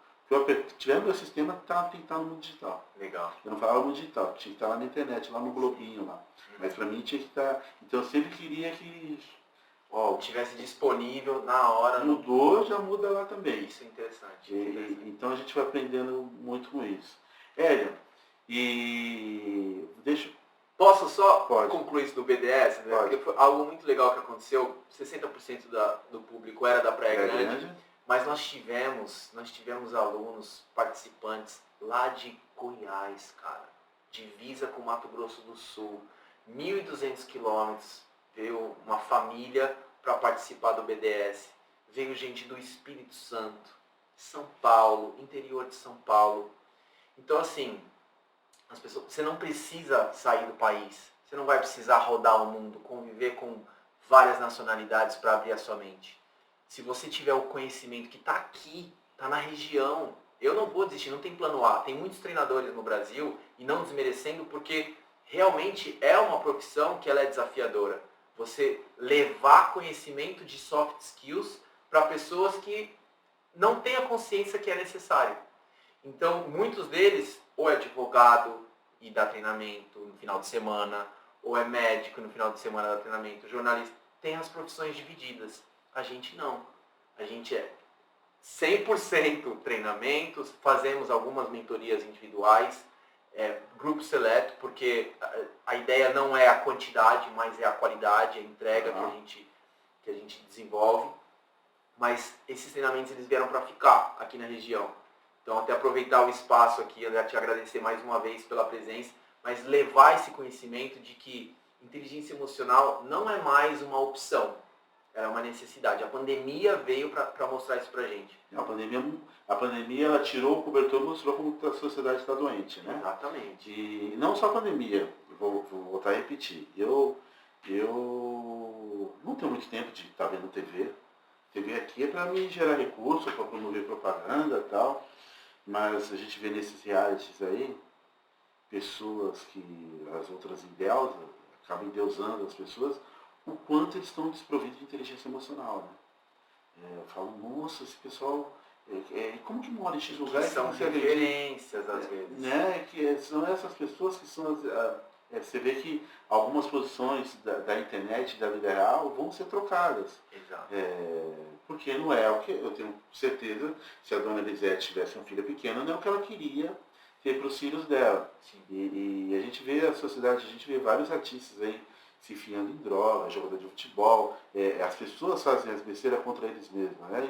Tivemos meu sistema, tem que estar no mundo digital. Legal. Eu não falava no digital, tinha que estar lá na internet, lá no globinho lá. Mas para mim tinha que estar. Então eu sempre queria que tivesse disponível na hora. Mudou, já muda lá também. Isso é interessante. Então a gente vai aprendendo muito com isso. Hélio, Posso só Pode. concluir isso do BDS? Né? Pode. Porque foi algo muito legal que aconteceu. 60% do público era da Praia Grande, mas nós tivemos alunos, participantes lá de Goiás, cara. Divisa com Mato Grosso do Sul. 1.200 quilômetros. Veio uma família para participar do BDS. Veio gente do Espírito Santo, São Paulo, interior de São Paulo. Então, assim, você não precisa sair do país. Você não vai precisar rodar o mundo, conviver com várias nacionalidades para abrir a sua mente. Se você tiver o conhecimento que está aqui, está na região, eu não vou desistir, não tem plano A. Tem muitos treinadores no Brasil, e não desmerecendo, porque realmente é uma profissão que ela é desafiadora. Você levar conhecimento de soft skills para pessoas que não têm a consciência que é necessário. Então, muitos deles, ou é advogado e dá treinamento no final de semana, ou é médico no final de semana dá treinamento, jornalista, tem as profissões divididas. A gente não. A gente é 100% treinamentos, fazemos algumas mentorias individuais, grupo seleto, porque a ideia não é a quantidade, mas é a qualidade, a entrega que a gente desenvolve. Mas esses treinamentos eles vieram para ficar aqui na região. Então, até aproveitar o espaço aqui, eu te agradecer mais uma vez pela presença, mas levar esse conhecimento de que inteligência emocional não é mais uma opção, é uma necessidade. A pandemia veio para mostrar isso pra gente. A pandemia ela tirou o cobertor e mostrou como a sociedade está doente, né? Exatamente. E não só a pandemia, vou voltar a repetir. Eu não tenho muito tempo de estar vendo TV. TV aqui é para me gerar recurso, para promover propaganda e tal. Mas a gente vê nesses realities aí, pessoas que as outras endeusam, acabam endeusando as pessoas, o quanto eles estão desprovidos de inteligência emocional, né? Eu falo, nossa, esse pessoal, como que mora em X lugar? Que são referências, às vezes. Né? Que são essas pessoas que são você vê que algumas posições da internet, da vida real, vão ser trocadas. Exato. Porque não é o que, eu tenho certeza, se a dona Elisete tivesse uma filha pequena, não é o que ela queria ter para os filhos dela. E a gente vê a sociedade, a gente vê vários artistas aí se enfiando em droga, jogador de futebol, as pessoas fazem as besteiras contra eles mesmos, né?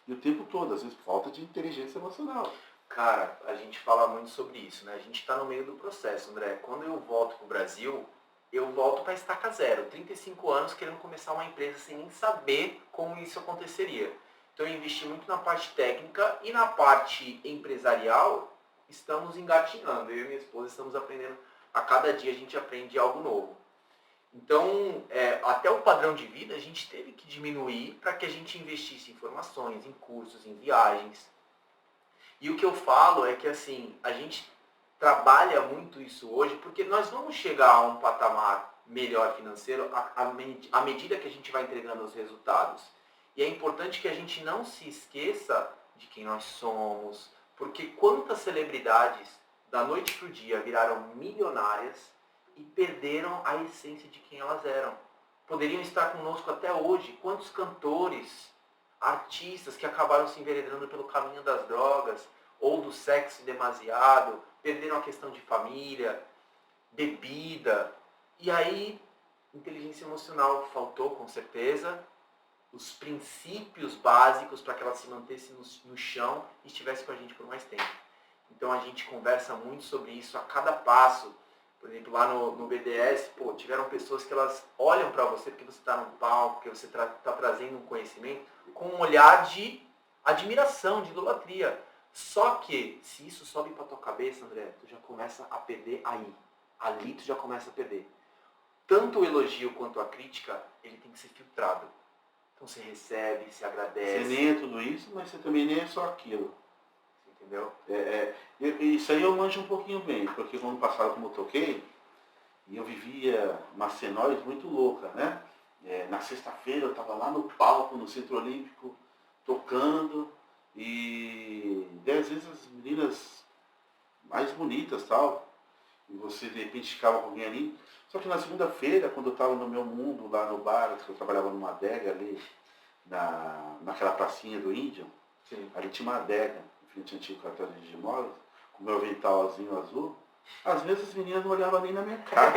E o tempo todo, às vezes, falta de inteligência emocional. Cara, a gente fala muito sobre isso, né? A gente está no meio do processo, André. Quando eu volto para o Brasil, eu volto para estaca zero. 35 anos querendo começar uma empresa sem nem saber como isso aconteceria. Então eu investi muito na parte técnica e na parte empresarial estamos engatinhando. Eu e minha esposa estamos aprendendo. A cada dia a gente aprende algo novo. Então, até o padrão de vida a gente teve que diminuir para que a gente investisse em formações, em cursos, em viagens. E o que eu falo é que assim, a gente trabalha muito isso hoje porque nós vamos chegar a um patamar melhor financeiro à medida que a gente vai entregando os resultados. E é importante que a gente não se esqueça de quem nós somos, porque quantas celebridades da noite para o dia viraram milionárias e perderam a essência de quem elas eram. Poderiam estar conosco até hoje. Quantos cantores, artistas que acabaram se enveredando pelo caminho das drogas ou do sexo demasiado, perderam a questão de família, bebida. E aí, inteligência emocional faltou, com certeza. Os princípios básicos para que ela se mantesse no chão e estivesse com a gente por mais tempo. Então a gente conversa muito sobre isso a cada passo. Por exemplo, lá no BDS, tiveram pessoas que elas olham para você porque você está no palco, porque você está trazendo um conhecimento, com um olhar de admiração, de idolatria. Só que, se isso sobe para tua cabeça, André, tu já começa a perder aí. Ali tu já começa a perder. Tanto o elogio quanto a crítica, ele tem que ser filtrado. Então você recebe, se agradece. Você nem é tudo isso, mas você também nem é só aquilo. Entendeu? Isso aí eu manjo um pouquinho bem, porque no ano passado, como eu toquei, e eu vivia uma cenóide muito louca, né? Na sexta-feira eu estava lá no palco, no Centro Olímpico, tocando, e 10 vezes as meninas mais bonitas tal, e você de repente ficava com alguém ali. Só que na segunda-feira, quando eu estava no meu mundo, lá no bar, que eu trabalhava numa adega ali, naquela pracinha do Índio, Sim. Ali tinha uma adega, em frente ao antigo cartório de imóveis, com o meu aventalzinho azul, às vezes as meninas não olhavam nem na minha cara.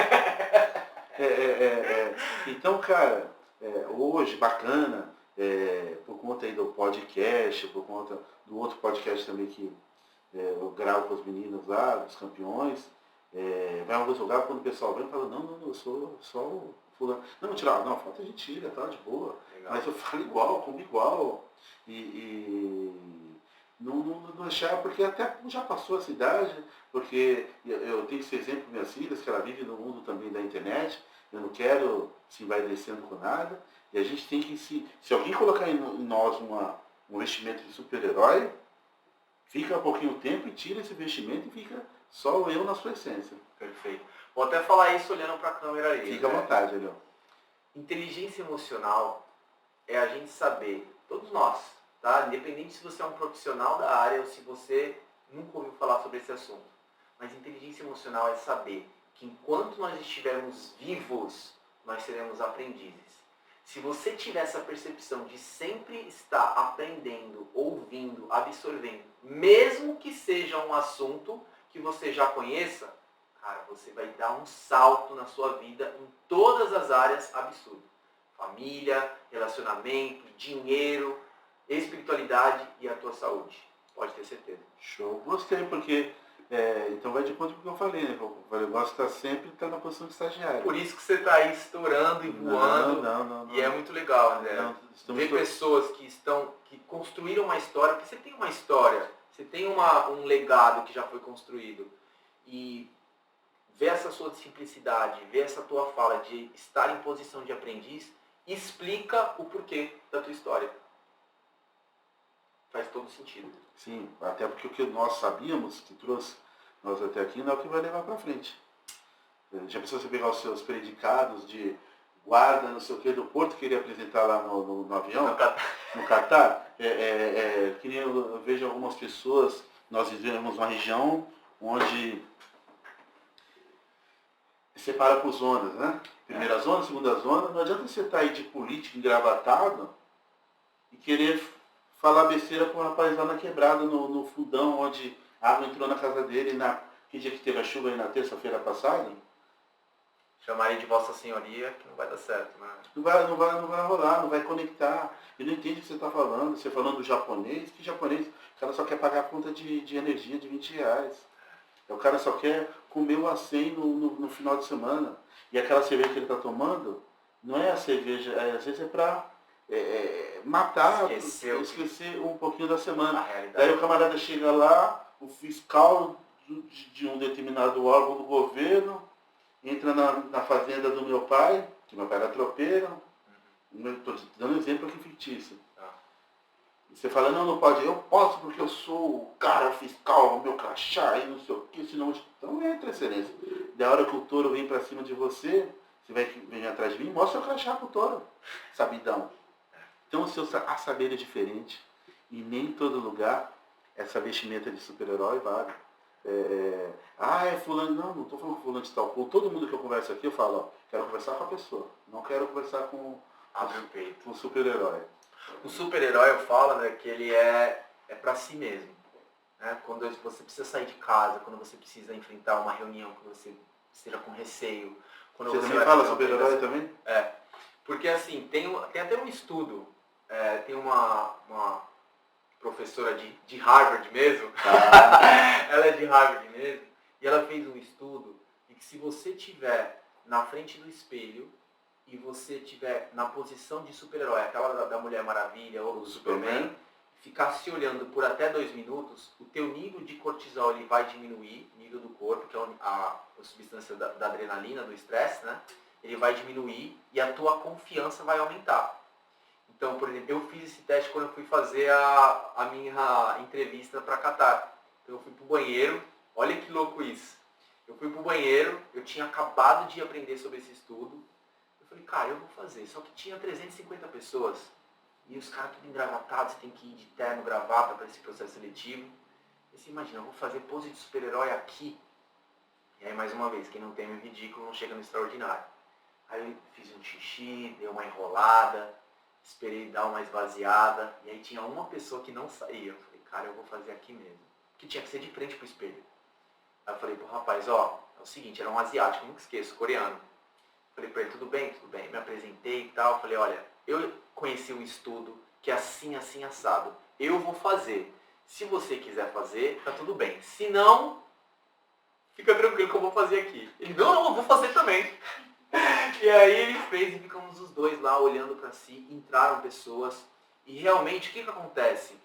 Então, cara, hoje, bacana, por conta aí do podcast, por conta do outro podcast também que eu gravo com os meninos lá, dos campeões, vai em alguns lugares, quando o pessoal vem, fala, não, eu sou só o fulano. Não, tirar, não, foto a gente tira, tá de boa. Legal. Mas eu falo igual, como igual. Não achar, porque até já passou a cidade, porque eu tenho esse exemplo com minhas filhas, que ela vive no mundo também da internet, eu não quero se envaidecendo com nada, e a gente tem que se alguém colocar em nós um vestimento de super-herói, fica um pouquinho tempo e tira esse vestimento e fica só eu na sua essência. Perfeito. Vou até falar isso olhando para a câmera ali. Fica à vontade, Eliel. Inteligência emocional é a gente saber, todos nós, tá? Independente se você é um profissional da área ou se você nunca ouviu falar sobre esse assunto. Mas inteligência emocional é saber que enquanto nós estivermos vivos, nós seremos aprendizes. Se você tiver essa percepção de sempre estar aprendendo, ouvindo, absorvendo, mesmo que seja um assunto que você já conheça, cara, você vai dar um salto na sua vida em todas as áreas absurdo. Família, relacionamento, dinheiro, espiritualidade e a tua saúde. Pode ter certeza. Show. Gostei, porque então vai de conta com o que eu falei, né? Eu gosto de estar sempre na posição de estagiário. Por isso que você está aí estourando e voando. Não. E é muito legal, André. Ver Ver pessoas que construíram uma história, porque você tem uma história, você tem um legado que já foi construído. E ver essa sua simplicidade, ver essa tua fala de estar em posição de aprendiz, explica o porquê da tua história. Faz todo sentido. Sim, até porque o que nós sabíamos, que trouxe nós até aqui não é o que vai levar para frente. Já pensou você pegar os seus predicados de guarda, não sei o que, do Porto, que ele ia apresentar lá no avião, no Catar? Que nem eu vejo algumas pessoas, nós vivemos uma região onde separa por zonas, né? Primeira zona, segunda zona, não adianta você estar aí de político engravatado e querer falar besteira com o rapaz lá na quebrada, no fundão, onde a água entrou na casa dele, que dia que teve a chuva aí na terça-feira passada. Chamaria de Vossa Senhoria, que não vai dar certo, né? Não vai rolar, não vai conectar. Ele não entende o que você está falando. Você falando do japonês, que japonês? O cara só quer pagar a conta de energia de R$20. O cara só quer comer o acém no final de semana. E aquela cerveja que ele está tomando, não é a cerveja, às vezes é para matar, esquecer um pouquinho da semana. Daí o camarada chega lá, o fiscal de um determinado órgão do governo, entra na fazenda do meu pai, que meu pai era tropeiro, estou dando um exemplo aqui fictício. E você fala, não pode, eu posso porque eu sou o cara fiscal, o meu crachá e não sei o que, senão... Então entra, excelência. Da hora que o touro vem pra cima de você vem atrás de mim, mostra o crachá pro touro, sabidão. Então o seu saber é diferente e nem em todo lugar essa vestimenta de super-herói vale. É fulano, não estou falando com fulano de tal. Com todo mundo que eu converso aqui, eu falo, ó, quero conversar com a pessoa, não quero conversar com o super-herói. O super-herói, eu falo, né, que ele é para si mesmo. Né? Quando você precisa sair de casa, quando você precisa enfrentar uma reunião, que você esteja com receio. Quando você também fala super-herói também? Porque assim, tem até um estudo, tem uma professora de Harvard mesmo, ela é de Harvard mesmo, e ela fez um estudo de que se você estiver na frente do espelho e você estiver na posição de super-herói, aquela da Mulher Maravilha ou do Superman, ficar se olhando por até 2 minutos, o teu nível de cortisol ele vai diminuir, nível do corpo, que é a substância da adrenalina, do estresse, né? Ele vai diminuir e a tua confiança vai aumentar. Então, por exemplo, eu fiz esse teste quando eu fui fazer a minha entrevista para Catar. Então eu fui pro banheiro, olha que louco isso. Eu fui pro banheiro, eu tinha acabado de aprender sobre esse estudo. Eu falei, cara, eu vou fazer. Só que tinha 350 pessoas. E os caras tudo engravatados, tem que ir de terno, gravata para esse processo seletivo. E você imagina, eu vou fazer pose de super-herói aqui. E aí, mais uma vez, quem não tem o ridículo não chega no extraordinário. Aí eu fiz um xixi, dei uma enrolada, esperei dar uma esvaziada. E aí tinha uma pessoa que não saía. Eu falei, cara, eu vou fazer aqui mesmo. Porque tinha que ser de frente pro espelho. Aí eu falei pro rapaz, ó, é o seguinte, era um asiático, nunca esqueço, coreano. Falei pra ele, tudo bem? Tudo bem. Me apresentei e tal. Falei, olha, eu conheci um estudo que é assim, assim, assado. Eu vou fazer. Se você quiser fazer, tá tudo bem. Se não, fica tranquilo que eu vou fazer aqui. Ele, não, eu vou fazer também. E aí ele fez e ficamos os dois lá olhando pra si. Entraram pessoas. E realmente, o que acontece?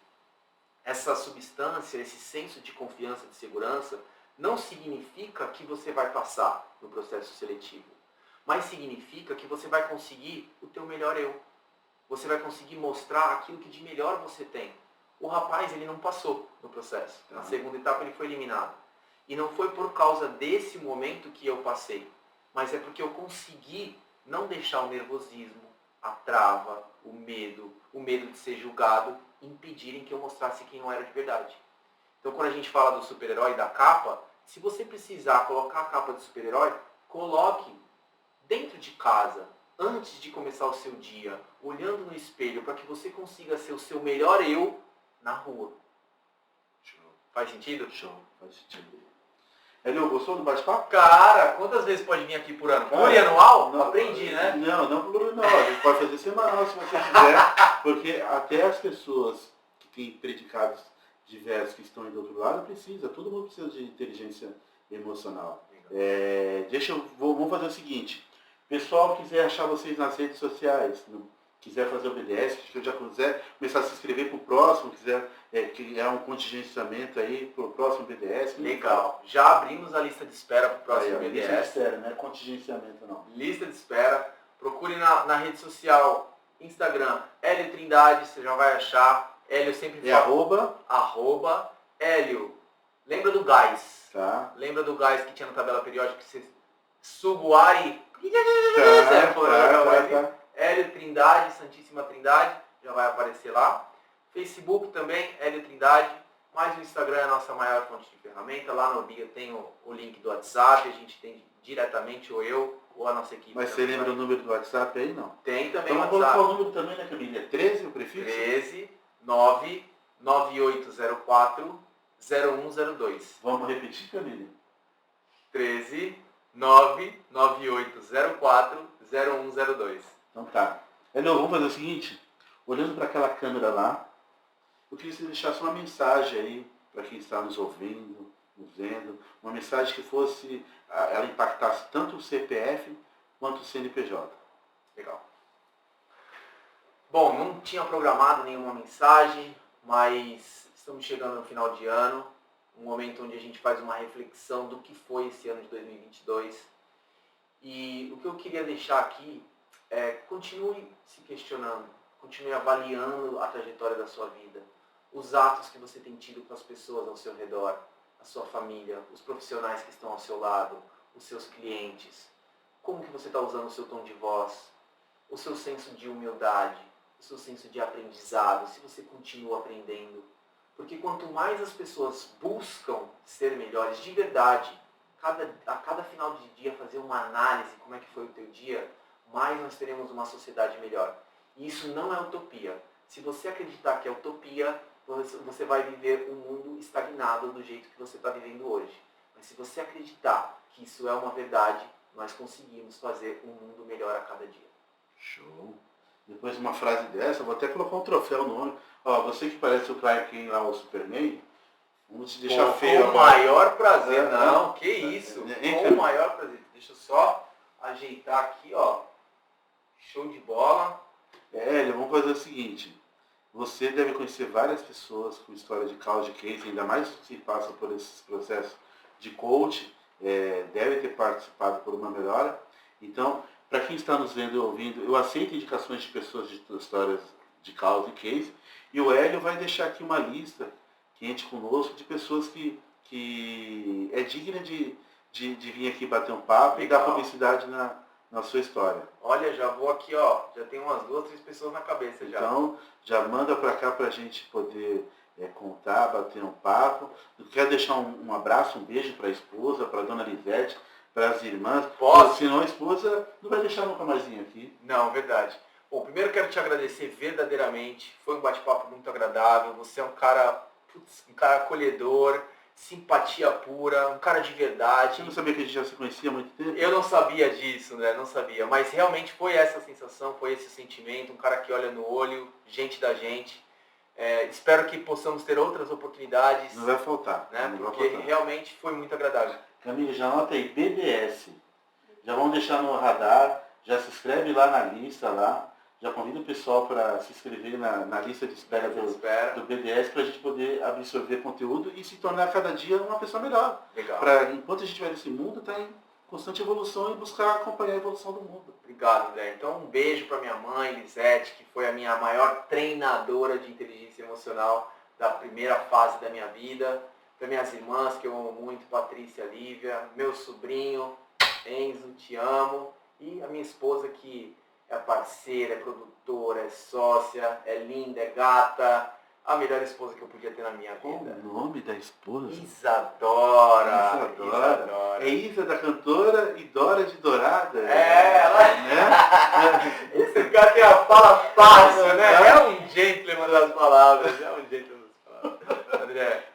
Essa substância, esse senso de confiança, de segurança, não significa que você vai passar no processo seletivo. Mas significa que você vai conseguir o teu melhor eu. Você vai conseguir mostrar aquilo que de melhor você tem. O rapaz, ele não passou no processo. Na segunda etapa, ele foi eliminado. E não foi por causa desse momento que eu passei. Mas é porque eu consegui não deixar o nervosismo, a trava, o medo de ser julgado, impedirem que eu mostrasse quem eu era de verdade. Então, quando a gente fala do super-herói, da capa, se você precisar colocar a capa de super-herói, coloque dentro de casa, antes de começar o seu dia, olhando no espelho, para que você consiga ser o seu melhor eu na rua. Show. Faz sentido? Show, faz sentido. Elio, gostou do bate-papo? Cara, quantas vezes pode vir aqui por ano? Plurianual? Não, aprendi, né? Não plurianual. A gente pode fazer semanal se você quiser, porque até as pessoas que têm predicados diversos que estão aí do outro lado precisa. Todo mundo precisa de inteligência emocional. Vamos fazer o seguinte. Pessoal, quiser achar vocês nas redes sociais, quiser fazer o BDS, que já quiser começar a se inscrever para o próximo, quiser criar um contingenciamento aí para o próximo BDS. Legal. Já abrimos a lista de espera para o próximo BDS. Lista de espera, não é contingenciamento não. Lista de espera. Procure na rede social, Instagram, Hélio Trindade, você já vai achar. Hélio sempre fala. Arroba Hélio Lembra do gás? Tá. Lembra do gás que tinha na tabela periódica que você suga o ar e... Tá. Hélio Trindade, Santíssima Trindade, já vai aparecer lá. Facebook também, Hélio Trindade. Mas o Instagram é a nossa maior fonte de ferramenta. Lá no bio tem o link do WhatsApp, a gente tem diretamente ou eu ou a nossa equipe. Mas você lembra o número do WhatsApp aí, não? Tem também o o WhatsApp. Vamos colocar o WhatsApp. número também, né, Camille? É 13 o prefixo? 13 99804 0102. Vamos repetir, Camille? 13 99804 0102. Então tá. Hello, vamos fazer o seguinte. Olhando para aquela câmera lá, eu queria que você deixasse uma mensagem aí para quem está nos ouvindo, nos vendo. Uma mensagem que fosse, ela impactasse tanto o CPF quanto o CNPJ. Legal. Bom, não tinha programado nenhuma mensagem, mas estamos chegando no final de ano, um momento onde a gente faz uma reflexão do que foi esse ano de 2022. E o que eu queria deixar aqui é continue se questionando, continue avaliando a trajetória da sua vida, os atos que você tem tido com as pessoas ao seu redor, a sua família, os profissionais que estão ao seu lado, os seus clientes, como que você está usando o seu tom de voz, o seu senso de humildade, o seu senso de aprendizado, se você continua aprendendo. Porque quanto mais as pessoas buscam ser melhores de verdade, a cada final de dia fazer uma análise como é que foi o teu dia, mais nós teremos uma sociedade melhor. E isso não é utopia. Se você acreditar que é utopia, você vai viver um mundo estagnado do jeito que você está vivendo hoje. Mas se você acreditar que isso é uma verdade, nós conseguimos fazer um mundo melhor a cada dia. Show! Depois de uma frase dessa, eu vou até colocar um troféu no nome. Ó, você que parece o Clark Kent lá, o Superman, vamos te deixar feio com o agora. maior prazer. Não, que isso. Com o maior prazer. Deixa eu só ajeitar aqui, ó. Show de bola. Hélio, vamos fazer o seguinte. Você deve conhecer várias pessoas com história de causa, de case, ainda mais que passam por esses processos de coach, deve ter participado por uma melhora. Então, para quem está nos vendo e ouvindo, eu aceito indicações de pessoas de histórias de causa e case, e o Hélio vai deixar aqui uma lista quente conosco de pessoas que é digna de vir aqui bater um papo. Legal. E dar publicidade na sua história. Olha, já vou aqui, ó, já tem umas 2, 3 pessoas na cabeça já. Então, já manda para cá para a gente poder contar, bater um papo. Eu quero deixar um abraço, um beijo para a esposa, para a dona Lisete, para as irmãs. Posso? Senão a esposa não vai deixar nunca mais vir aqui. Não, verdade. Bom, primeiro quero te agradecer verdadeiramente. Foi um bate-papo muito agradável. Você é um cara acolhedor, simpatia pura, um cara de verdade. Você não sabia que a gente já se conhecia há muito tempo? Eu não sabia disso, né? Não sabia. Mas realmente foi essa sensação, foi esse sentimento. Um cara que olha no olho, gente da gente. Espero que possamos ter outras oportunidades. Não vai faltar. Né? Não Porque vai faltar. realmente foi muito agradável. Camila, já anota aí, BDS. Já vamos deixar no radar. Já se inscreve lá na lista lá. Já convido o pessoal para se inscrever na lista de espera do BDS para a gente poder absorver conteúdo e se tornar cada dia uma pessoa melhor. Legal. Enquanto a gente estiver nesse mundo, está em constante evolução e buscar acompanhar a evolução do mundo. Obrigado, André. Então um beijo para minha mãe, Lisete, que foi a minha maior treinadora de inteligência emocional da primeira fase da minha vida. Para minhas irmãs, que eu amo muito, Patrícia, Lívia, meu sobrinho, Enzo, te amo. E a minha esposa que é parceira, é produtora, é sócia, é linda, é gata. A melhor esposa que eu podia ter na minha vida. Qual o nome da esposa? Isadora. É Isa da cantora e Dora de Dourada. Ela... Né? Esse cara tem a fala fácil, né? É um gentleman das palavras.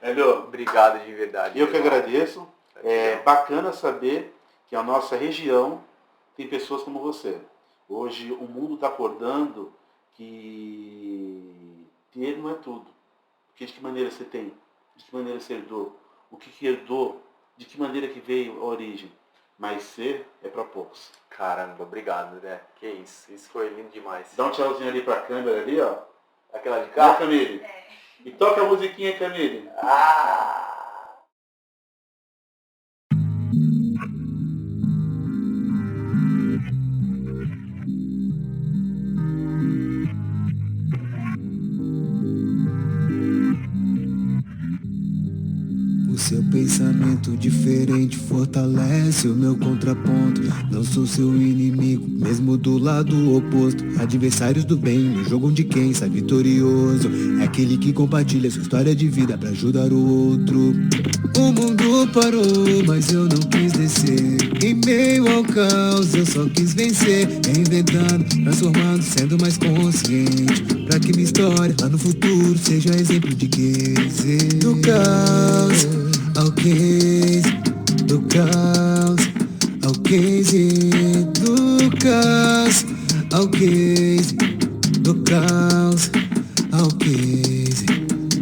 André, obrigado de verdade. Eu que agradeço. É bacana saber que a nossa região tem pessoas como você. Hoje o mundo está acordando que ter não é tudo. Porque de que maneira você tem? De que maneira você herdou? O que herdou? De que maneira que veio a origem? Mas ser é para poucos. Caramba, obrigado, André. Que isso. Isso foi lindo demais. Dá um tchauzinho ali para a câmera ali, ó. Aquela de cá? Camille. E toca a musiquinha, Camille. seu pensamento diferente fortalece o meu contraponto. Não sou seu inimigo, mesmo do lado oposto. Adversários do bem, no jogo onde quem sai vitorioso é aquele que compartilha sua história de vida pra ajudar o outro. O mundo parou, mas eu não quis descer. Em meio ao caos eu só quis vencer. Reinventando, transformando, sendo mais consciente, pra que minha história lá no futuro seja exemplo de case. Do caos ao case, do caos ao case, do caos ao case, do caos ao case,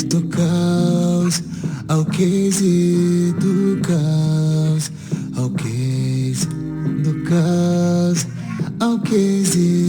do caos ao case, do caos ao case, do caos ao case.